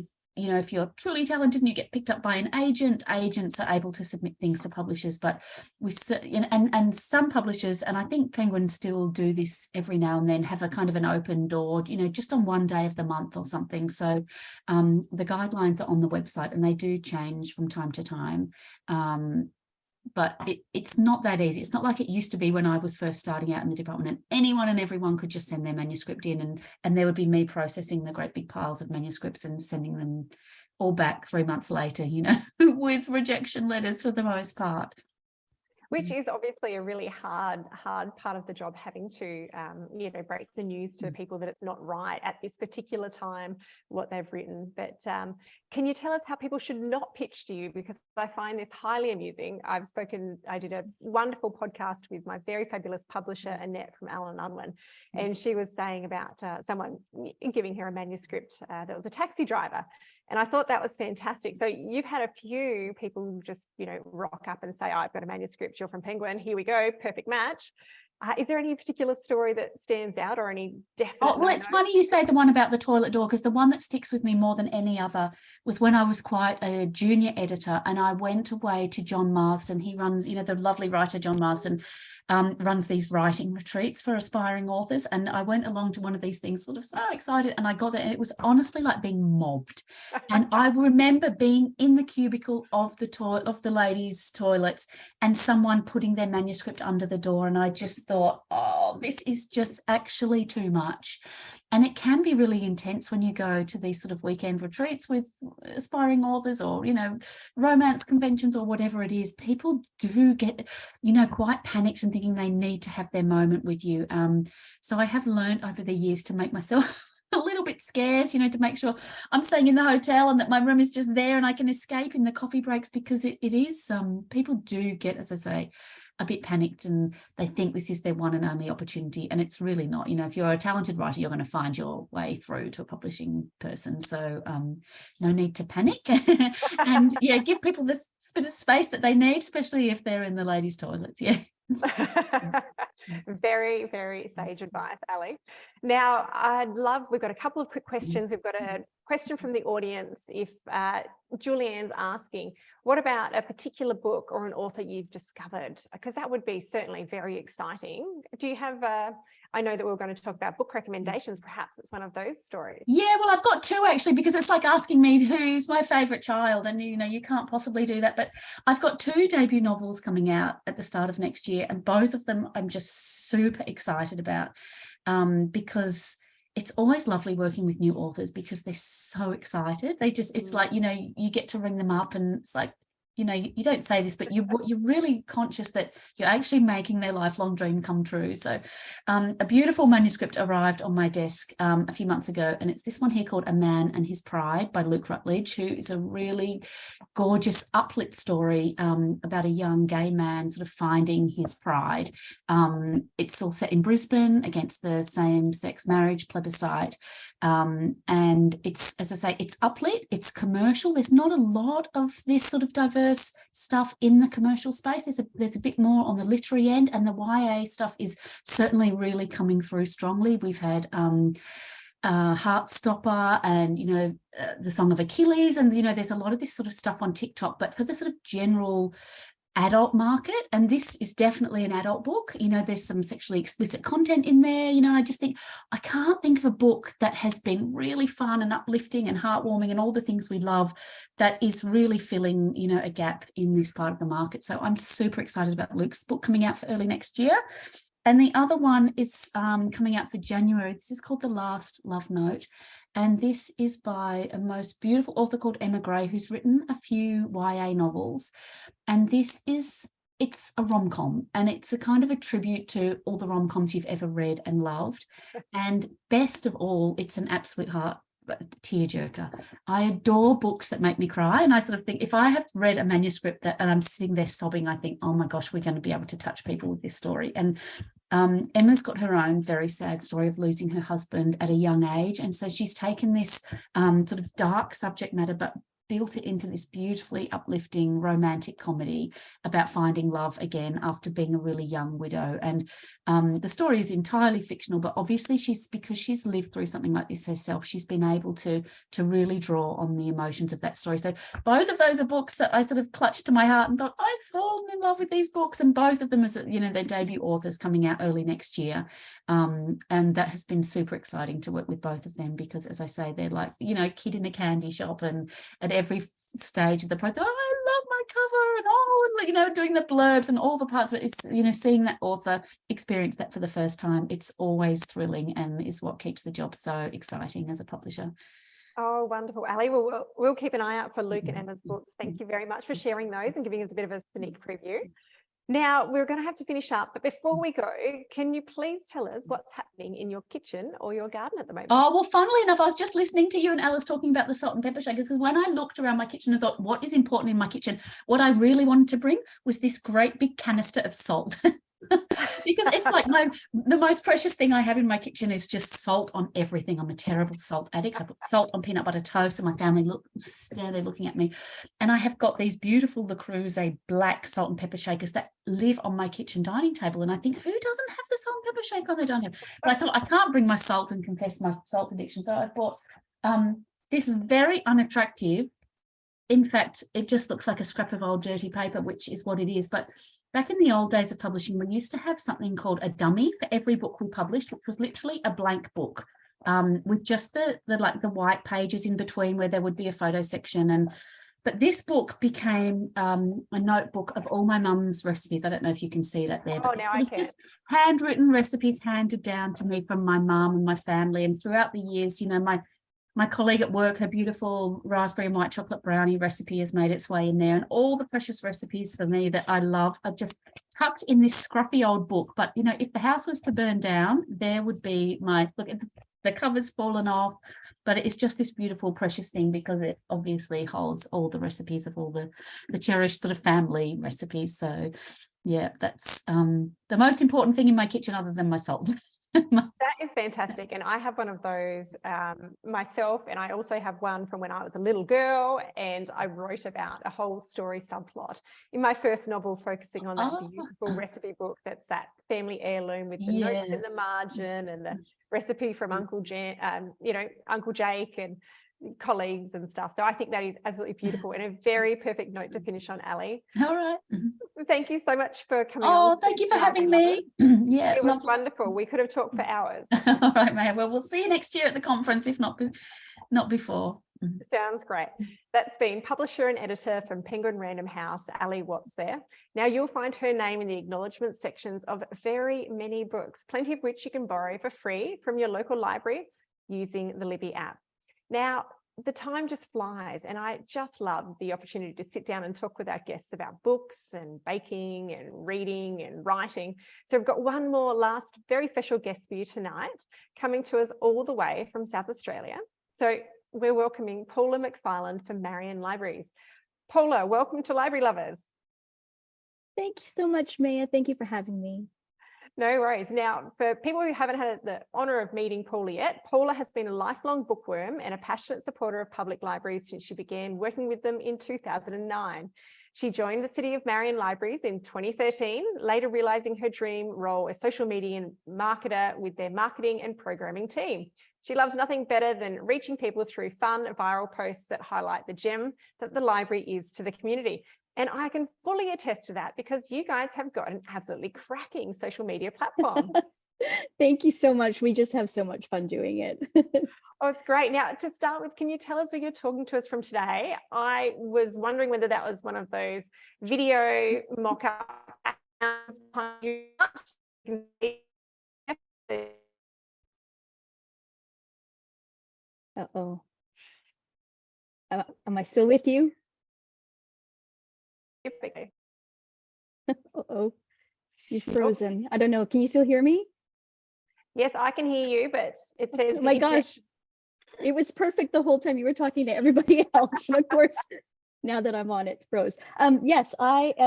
you're truly talented and you get picked up by an agent, agents are able to submit things to publishers. But and some publishers, and I think Penguin still do this every now and then, have a kind of an open door, just on one day of the month or something. So the guidelines are on the website and they do change from time to time. But it's not that easy. It's not like it used to be when I was first starting out in the department, and anyone and everyone could just send their manuscript in, and there would be me processing the great big piles of manuscripts and sending them all back 3 months later, with rejection letters for the most part. Which is obviously a really hard part of the job, having to, break the news to people that it's not right at this particular time, what they've written. But Can you tell us how people should not pitch to you? Because I find this highly amusing. I did a wonderful podcast with my very fabulous publisher, Annette from Allen & Unwin, and she was saying about someone giving her a manuscript that was a taxi driver. And I thought that was fantastic. So you've had a few people just, rock up and say, oh, I've got a manuscript, you're from Penguin, here we go, perfect match. Is there any particular story that stands out or any definite? Oh, well, it's funny you say the one about the toilet door, because the one that sticks with me more than any other was when I was quite a junior editor and I went away to John Marsden. He runs, the lovely writer John Marsden runs these writing retreats for aspiring authors. And I went along to one of these things, sort of so excited, and I got there and it was honestly like being mobbed. And I remember being in the cubicle of the ladies' toilets and someone putting their manuscript under the door. And I just thought, oh, this is just actually too much. And it can be really intense when you go to these sort of weekend retreats with aspiring authors or, romance conventions or whatever it is. People do get, quite panicked and thinking they need to have their moment with you. So I have learned over the years to make myself a little bit scarce, to make sure I'm staying in the hotel and that my room is just there and I can escape in the coffee breaks, because it is, people do get, as I say, a bit panicked and they think this is their one and only opportunity, and it's really not. If you're a talented writer, you're going to find your way through to a publishing person. So no need to panic. And give people this bit of space that they need, especially if they're in the ladies' toilets. Yeah. Very, very sage advice, Ali. Now, we've got a couple of quick questions. We've got a question from the audience. If Julianne's asking, what about a particular book or an author you've discovered? Because that would be certainly very exciting. Do you have I know that we're going to talk about book recommendations. Perhaps it's one of those stories. Yeah, well, I've got two actually, because it's like asking me who's my favourite child, and you can't possibly do that. But I've got two debut novels coming out at the start of next year, and both of them I'm just super excited about, because it's always lovely working with new authors because they're so excited. It's like, you get to ring them up and it's like, you don't say this, but you're really conscious that you're actually making their lifelong dream come true. So a beautiful manuscript arrived on my desk a few months ago, and it's this one here called A Man and His Pride by Luke Rutledge, who is a really gorgeous uplit story about a young gay man sort of finding his pride. It's all set in Brisbane against the same-sex marriage plebiscite. And it's, as I say, it's uplit, it's commercial. There's not a lot of this sort of diverse stuff in the commercial space. There's a bit more on the literary end, and the YA stuff is certainly really coming through strongly. We've had Heartstopper and the Song of Achilles, and there's a lot of this sort of stuff on TikTok, but for the sort of general adult market, and this is definitely an adult book. There's some sexually explicit content in there. I just think I can't think of a book that has been really fun and uplifting and heartwarming and all the things we love that is really filling a gap in this part of the market. So I'm super excited about Luke's book coming out for early next year. And the other one is coming out for January. This is called The Last Love Note. And this is by a most beautiful author called Emma Gray, who's written a few YA novels. And it's a rom-com, and it's a kind of a tribute to all the rom-coms you've ever read and loved. And best of all, it's an absolute heart tearjerker. I adore books that make me cry, and I sort of think if I have read a manuscript and I'm sitting there sobbing, I think, oh my gosh, we're going to be able to touch people with this story. And Emma's got her own very sad story of losing her husband at a young age, and so she's taken this sort of dark subject matter but built it into this beautifully uplifting romantic comedy about finding love again after being a really young widow. And the story is entirely fictional, but obviously because she's lived through something like this herself, she's been able to really draw on the emotions of that story. So both of those are books that I sort of clutched to my heart and thought, I've fallen in love with these books, and both of them as their debut authors coming out early next year. And that has been super exciting to work with both of them, because as I say, they're like kid in a candy shop, and at every stage of the project, I love my cover, and doing the blurbs and all the parts of it is seeing that author experience that for the first time. It's always thrilling and is what keeps the job so exciting as a publisher. Oh, wonderful, Ali. Well, we'll keep an eye out for Luke and Emma's books. Thank you very much for sharing those and giving us a bit of a sneak preview. Now, we're going to have to finish up, but before we go, can you please tell us what's happening in your kitchen or your garden at the moment? Oh, well, funnily enough, I was just listening to you and Alice talking about the salt and pepper shakers, because when I looked around my kitchen and thought, what is important in my kitchen? What I really wanted to bring was this great big canister of salt. Because it's like the most precious thing I have in my kitchen is just salt on everything. I'm a terrible salt addict. I put salt on peanut butter toast, and my family stand there looking at me. And I have got these beautiful Le Creuset black salt and pepper shakers that live on my kitchen dining table. And I think, who doesn't have the salt and pepper shaker they don't have? But I thought, I can't bring my salt and confess my salt addiction. So I bought this very unattractive, in fact, it just looks like a scrap of old dirty paper, which is what it is. But back in the old days of publishing, we used to have something called a dummy for every book we published, which was literally a blank book with just the white pages in between where there would be a photo section. But this book became a notebook of all my mum's recipes. I don't know if you can see that there. Oh, now I can. Just handwritten recipes handed down to me from my mum and my family. And throughout the years, you know, my colleague at work, her beautiful raspberry and white chocolate brownie recipe has made its way in there. And all the precious recipes for me that I love are just tucked in this scruffy old book. But, you know, if the house was to burn down, there would be look, the cover's fallen off, but it's just this beautiful, precious thing because it obviously holds all the recipes of all the cherished sort of family recipes. So, yeah, that's the most important thing in my kitchen other than my salt. That is fantastic. And I have one of those myself, and I also have one from when I was a little girl, and I wrote about a whole story subplot in my first novel focusing on that beautiful recipe book that's that family heirloom with the notes in the margin and the recipe from Uncle Jake and colleagues and stuff. So I think that is absolutely beautiful and a very perfect note to finish on, Ali. All right. Thank you so much for coming on. Oh, thank you for having me. Yeah, it was wonderful. We could have talked for hours. All right, Maya. Well, we'll see you next year at the conference, if not before. Sounds great. That's been publisher and editor from Penguin Random House, Ali Watts there. Now you'll find her name in the acknowledgement sections of very many books, plenty of which you can borrow for free from your local library using the Libby app. Now, the time just flies, and I just love the opportunity to sit down and talk with our guests about books and baking and reading and writing. So we've got one more last very special guest for you tonight, coming to us all the way from South Australia. So we're welcoming Paula McFarlane from Marion Libraries. Paula, welcome to Library Lovers. Thank you so much, Maya. Thank you for having me. No worries. Now, for people who haven't had the honour of meeting Paula yet, Paula has been a lifelong bookworm and a passionate supporter of public libraries since she began working with them in 2009. She joined the City of Marion Libraries in 2013, later realising her dream role as social media marketer with their marketing and programming team. She loves nothing better than reaching people through fun, viral posts that highlight the gem that the library is to the community. And I can fully attest to that because you guys have got an absolutely cracking social media platform. Thank you so much. We just have so much fun doing it. Oh, it's great. Now, to start with, can you tell us where you're talking to us from today? I was wondering whether that was one of those video mock-up accounts. Uh-oh. Am I still with you? Uh-oh, you're frozen. I don't know. Can you still hear me? Yes, I can hear you, but it says... Oh my gosh, it was perfect the whole time you were talking to everybody else. And of course, now that I'm on it, it's froze. Yes,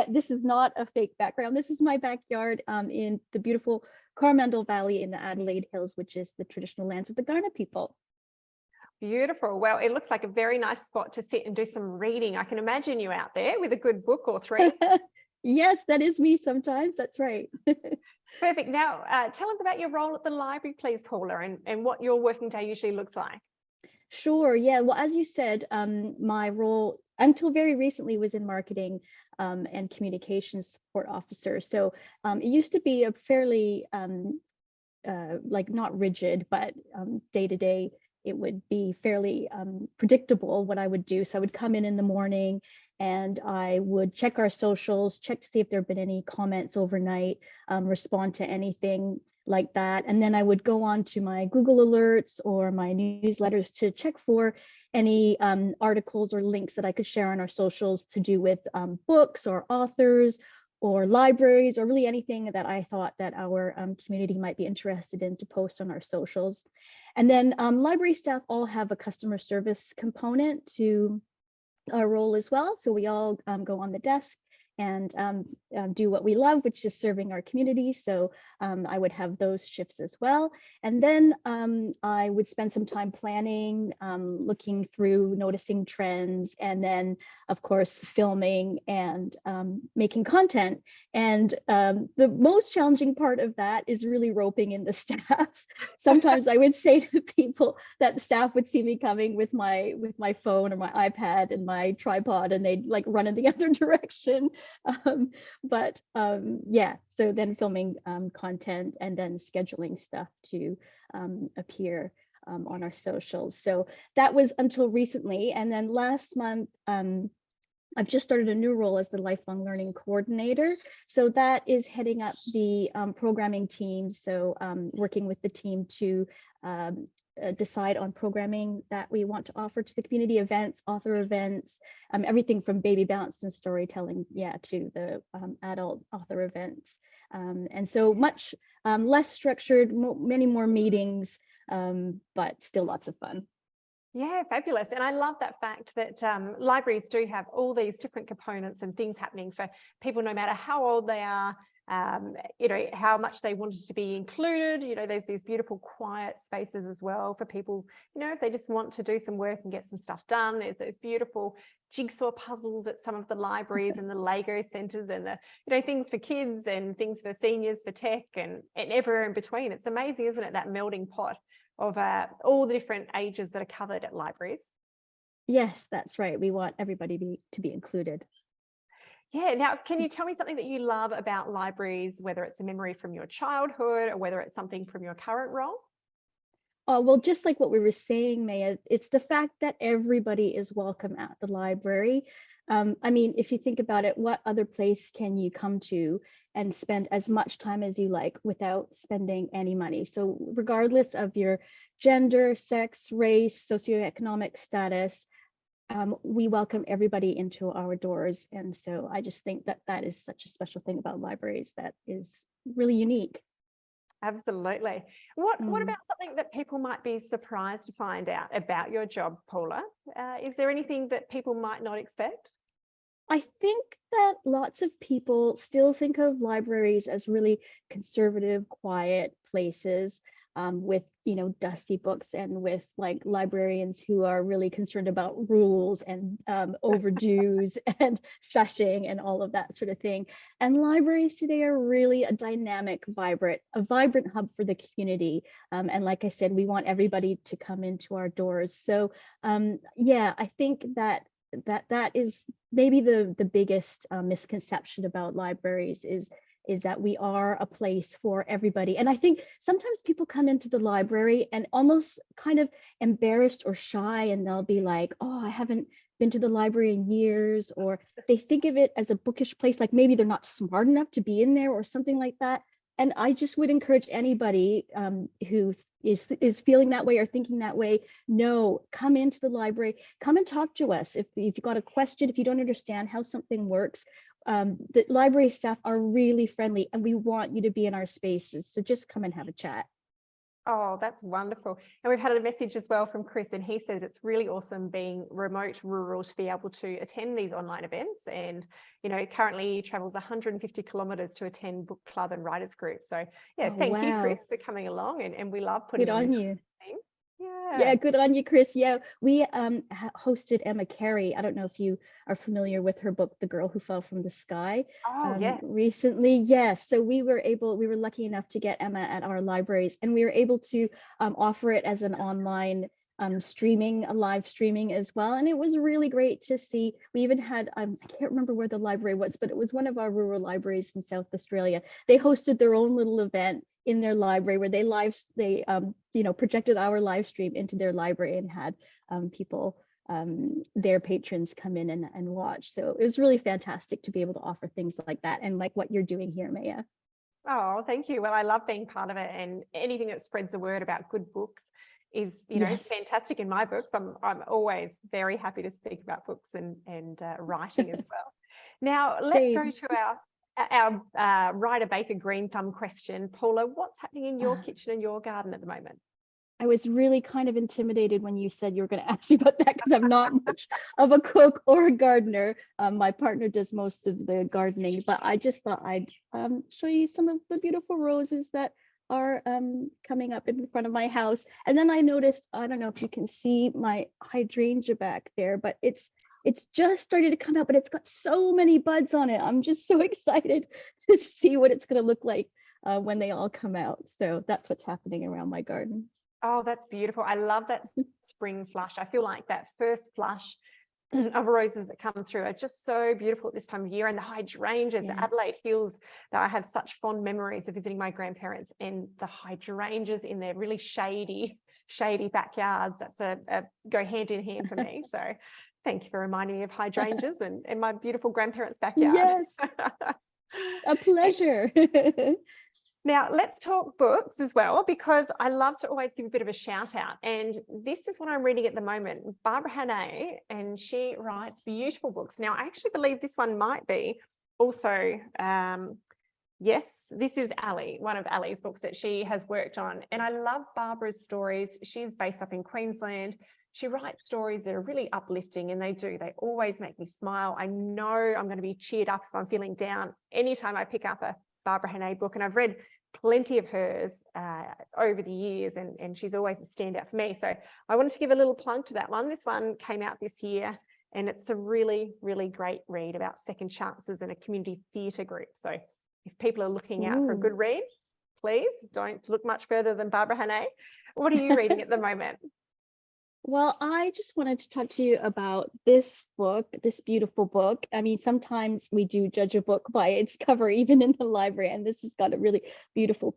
this is not a fake background. This is my backyard in the beautiful Coromandel Valley in the Adelaide Hills, which is the traditional lands of the Kaurna people. Beautiful. Well, it looks like a very nice spot to sit and do some reading. I can imagine you out there with a good book or three. Yes, that is me sometimes. That's right. Perfect. Now, tell us about your role at the library, please, Paula, and what your working day usually looks like. Sure. Yeah. Well, as you said, my role until very recently was in marketing and communications support officer. So it used to be a fairly not rigid, but day to day, it would be fairly predictable what I would do. So I would come in the morning and I would check our socials, check to see if there have been any comments overnight, respond to anything like that. And then I would go on to my Google alerts or my newsletters to check for any articles or links that I could share on our socials to do with books or authors or libraries, or really anything that I thought that our community might be interested in to post on our socials. And then library staff all have a customer service component to our role as well. So we all go on the desk and do what we love, which is serving our community. So I would have those shifts as well. And then I would spend some time planning, looking through, noticing trends, and then of course, filming and making content. And the most challenging part of that is really roping in the staff. Sometimes I would say to people that the staff would see me coming with my phone or my iPad and my tripod, and they'd like run in the other direction. Yeah, so then filming content and then scheduling stuff to appear on our socials. So that was until recently. And then last month, I've just started a new role as the lifelong learning coordinator. So that is heading up the programming team. So working with the team to decide on programming that we want to offer to the community, events, author events, everything from baby bounce and storytelling, to the adult author events. And so much less structured, many more meetings, but still lots of fun. Yeah, fabulous. And I love that fact that libraries do have all these different components and things happening for people, no matter how old they are, how much they wanted to be included. There's these beautiful quiet spaces as well for people, if they just want to do some work and get some stuff done. There's those beautiful jigsaw puzzles at some of the libraries and the Lego centers, and the things for kids and things for seniors, for tech, and everywhere in between. It's amazing, isn't it, that melding pot of all the different ages that are covered at libraries. Yes, that's right. We want everybody to be included. Yeah. Now, can you tell me something that you love about libraries, whether it's a memory from your childhood or whether it's something from your current role? Well, just like what we were saying, Maya, it's the fact that everybody is welcome at the library. I mean, if you think about it, what other place can you come to and spend as much time as you like without spending any money? So regardless of your gender, sex, race, socioeconomic status, we welcome everybody into our doors. And so I just think that that is such a special thing about libraries that is really unique. Absolutely. What about something that people might be surprised to find out about your job, Paula? Is there anything that people might not expect? I think that lots of people still think of libraries as really conservative, quiet places with, dusty books, and with like librarians who are really concerned about rules and overdues and shushing and all of that sort of thing. And libraries today are really a dynamic, vibrant hub for the community. And like I said, we want everybody to come into our doors. So I think that is maybe the biggest misconception about libraries is that we are a place for everybody. And I think sometimes people come into the library and almost kind of embarrassed or shy, and they'll be like, oh, I haven't been to the library in years, or they think of it as a bookish place, like maybe they're not smart enough to be in there or something like that. And I just would encourage anybody who is feeling that way or thinking that way, no, come into the library, come and talk to us. If you've got a question, if you don't understand how something works, the library staff are really friendly, and we want you to be in our spaces. So just come and have a chat. Oh, that's wonderful. And we've had a message as well from Chris, and he said it's really awesome being remote, rural, to be able to attend these online events. And, currently he travels 150 kilometres to attend book club and writers group. So thank you, Chris, for coming along, and we love putting Good on you. Thing. Yeah, good on you, Chris. Yeah, we hosted Emma Carey. I don't know if you are familiar with her book, The Girl Who Fell from the Sky. Yes. Recently, yes. So we were lucky enough to get Emma at our libraries, and we were able to offer it as an online live streaming as well. And it was really great to see. We even had, I can't remember where the library was, but it was one of our rural libraries in South Australia. They hosted their own little event in their library where they projected our live stream into their library and had people, their patrons, come in and watch. So it was really fantastic to be able to offer things like that, and like what you're doing here, Maya. Oh, thank you. Well, I love being part of it, and anything that spreads the word about good books is, Yes. fantastic in my books. I'm always very happy to speak about books and writing as well. Now, let's go to our Ryder Baker green thumb question, Paula, what's happening in your kitchen and your garden at the moment? I was really kind of intimidated when you said you were going to ask me about that, because I'm not much of a cook or a gardener. My partner does most of the gardening, but I just thought I'd show you some of the beautiful roses that are coming up in front of my house. And then I noticed, I don't know if you can see my hydrangea back there, but it's just started to come out, but it's got so many buds on it. I'm just so excited to see what it's going to look like when they all come out. So that's what's happening around my garden. Oh, that's beautiful. I love that spring flush. I feel like that first flush of roses that come through are just so beautiful at this time of year. And the hydrangeas, Yeah. Adelaide Hills, that I have such fond memories of visiting my grandparents, and the hydrangeas in their really shady backyards. That's a go hand in hand for me. So thank you for reminding me of hydrangeas and my beautiful grandparents' backyard. Yes, a pleasure. Now, let's talk books as well, because I love to always give a bit of a shout out. And this is what I'm reading at the moment, Barbara Hannay, and she writes beautiful books. Now, I actually believe this one might be also, yes, this is Ali, one of Ali's books that she has worked on. And I love Barbara's stories. She's based up in Queensland. She writes stories that are really uplifting, and they always make me smile. I know I'm going to be cheered up if I'm feeling down anytime I pick up a Barbara Hannay book, and I've read plenty of hers over the years, and she's always a standout for me. So I wanted to give a little plug to that one. This one came out this year, and it's a really, really great read about second chances in a community theatre group. So if people are looking out for a good read, please don't look much further than Barbara Hannay. What are you reading at the moment? Well, I just wanted to talk to you about this book, this beautiful book. I mean, sometimes we do judge a book by its cover, even in the library, and this has got a really beautiful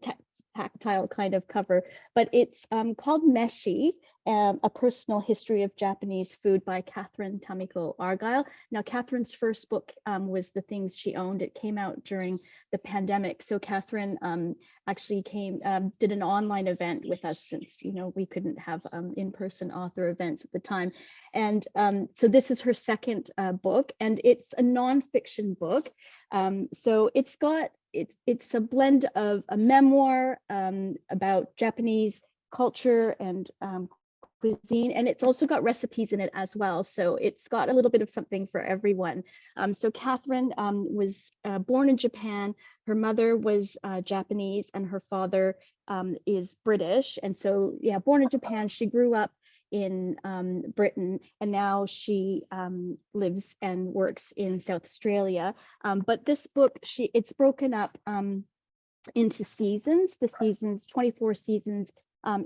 tactile kind of cover, but it's called Meshi, A Personal History of Japanese Food by Catherine Tamiko Argyle. Now, Catherine's first book was The Things She Owned. It came out during the pandemic. So Catherine actually did an online event with us, since, we couldn't have in-person author events at the time. And so this is her second book, and it's a nonfiction book. So it's a blend of a memoir about Japanese culture and cuisine, and it's also got recipes in it as well. So it's got a little bit of something for everyone. So Catherine was born in Japan. Her mother was Japanese and her father is British. And so, yeah, born in Japan, she grew up in Britain, and now she lives and works in South Australia. But this book, it's broken up into seasons. The seasons, 24 seasons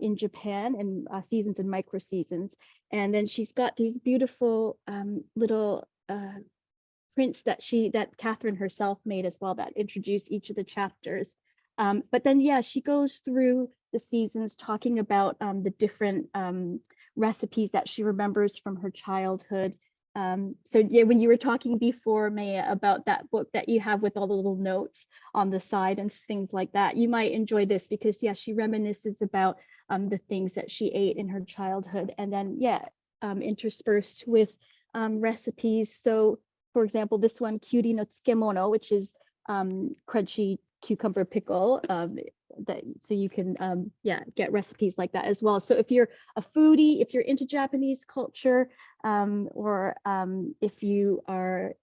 in Japan, and seasons and micro seasons. And then she's got these beautiful little prints that Catherine herself made as well, that introduce each of the chapters. But then, yeah, she goes through the seasons talking about the different recipes that she remembers from her childhood. So yeah, when you were talking before, Maya, about that book that you have with all the little notes on the side and things like that, you might enjoy this, because yeah, she reminisces about the things that she ate in her childhood, and then yeah, interspersed with recipes. So for example, this one, Kyuri no tsukemono, which is crunchy cucumber pickle, so you can get recipes like that as well. So if you're a foodie, if you're into Japanese culture, or if you are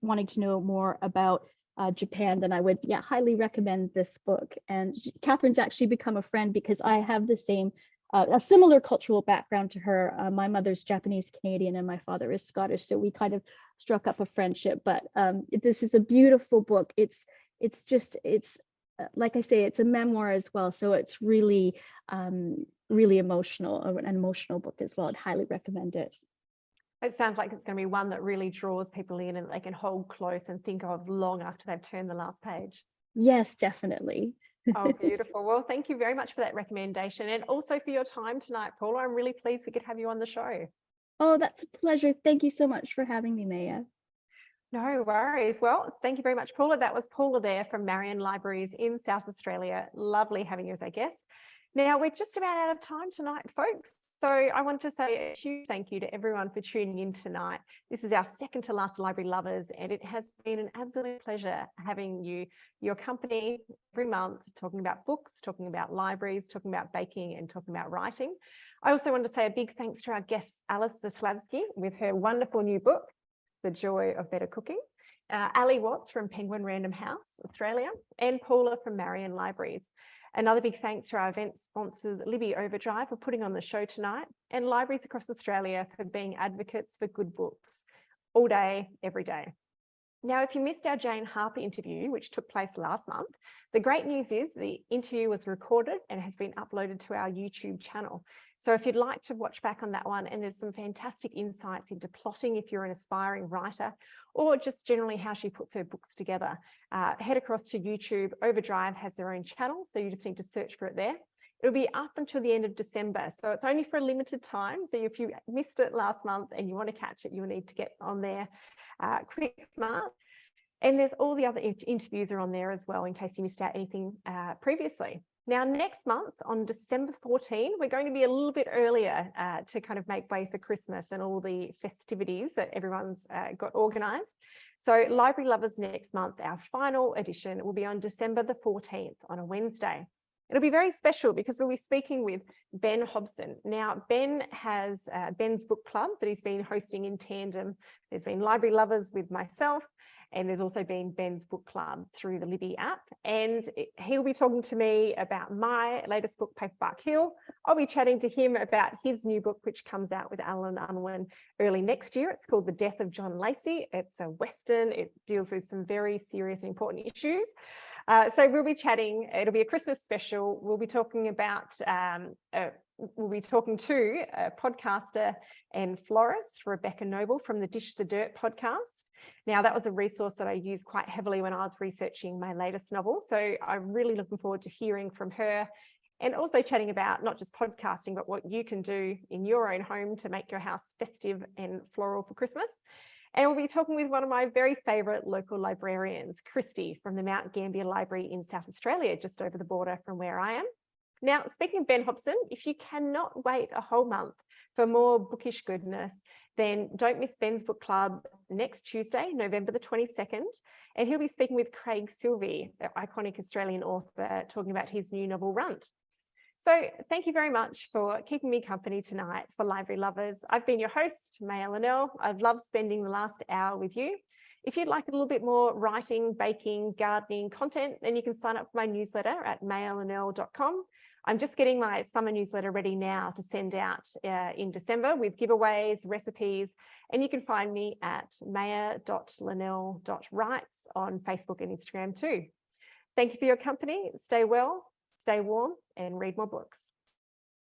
wanting to know more about Japan, then I would highly recommend this book. And Catherine's actually become a friend, because I have the same a similar cultural background to her. My mother's Japanese Canadian and my father is Scottish, so we kind of struck up a friendship. But this is a beautiful book. It's like I say, it's a memoir as well, so it's really really emotional, an emotional book as well. I'd highly recommend it. It sounds like it's going to be one that really draws people in and they can hold close and think of long after they've turned the last page. Yes, definitely. Oh, beautiful. Well, thank you very much for that recommendation, and also for your time tonight, Paula. I'm really pleased we could have you on the show. Oh, that's a pleasure. Thank you so much for having me, Maya. No worries. Well, thank you very much, Paula. That was Paula there from Marion Libraries in South Australia. Lovely having you as our guest. Now, we're just about out of time tonight, folks. So I want to say a huge thank you to everyone for tuning in tonight. This is our second to last Library Lovers, and it has been an absolute pleasure having your company every month, talking about books, talking about libraries, talking about baking, and talking about writing. I also want to say a big thanks to our guest, Alice Zaslavsky, with her wonderful new book, The Joy of Better Cooking, Ali Watts from Penguin Random House, Australia, and Paula from Marion Libraries. Another big thanks to our event sponsors, Libby Overdrive, for putting on the show tonight, and libraries across Australia for being advocates for good books all day, every day. Now, if you missed our Jane Harper interview, which took place last month, the great news is the interview was recorded and has been uploaded to our YouTube channel. So if you'd like to watch back on that one, and there's some fantastic insights into plotting if you're an aspiring writer, or just generally how she puts her books together, head across to YouTube. Overdrive has their own channel, so you just need to search for it there. It'll be up until the end of December, so it's only for a limited time. So if you missed it last month and you want to catch it, you'll need to get on there quick, smart. And there's all the other interviews are on there as well, in case you missed out anything previously. Now, next month on December 14, we're going to be a little bit earlier to kind of make way for Christmas and all the festivities that everyone's got organised. So Library Lovers next month, our final edition, will be on December the 14th on a Wednesday. It'll be very special because we'll be speaking with Ben Hobson. Now, Ben has Ben's Book Club that he's been hosting in tandem. There's been Library Lovers with myself, and there's also been Ben's Book Club through the Libby app. And he'll be talking to me about my latest book, Paperback Hill. I'll be chatting to him about his new book, which comes out with Alan Unwin early next year. It's called The Death of John Lacey. It's a Western. It deals with some very serious and important issues. So we'll be chatting. It'll be a Christmas special. We'll be talking about, we'll be talking to a podcaster and florist, Rebecca Noble from the Dish the Dirt podcast. Now, that was a resource that I used quite heavily when I was researching my latest novel. So I'm really looking forward to hearing from her, and also chatting about not just podcasting, but what you can do in your own home to make your house festive and floral for Christmas. And we'll be talking with one of my very favourite local librarians, Christy from the Mount Gambier Library in South Australia, just over the border from where I am. Now, speaking of Ben Hobson, if you cannot wait a whole month for more bookish goodness, then don't miss Ben's Book Club next Tuesday, November the 22nd. And he'll be speaking with Craig Silvey, the iconic Australian author, talking about his new novel, Runt. So thank you very much for keeping me company tonight for Library Lovers. I've been your host, Maya Linnell. I've loved spending the last hour with you. If you'd like a little bit more writing, baking, gardening content, then you can sign up for my newsletter at mayalinnell.com. I'm just getting my summer newsletter ready now to send out in December with giveaways, recipes, and you can find me at maya.linnell.writes on Facebook and Instagram too. Thank you for your company. Stay well, stay warm, and read more books.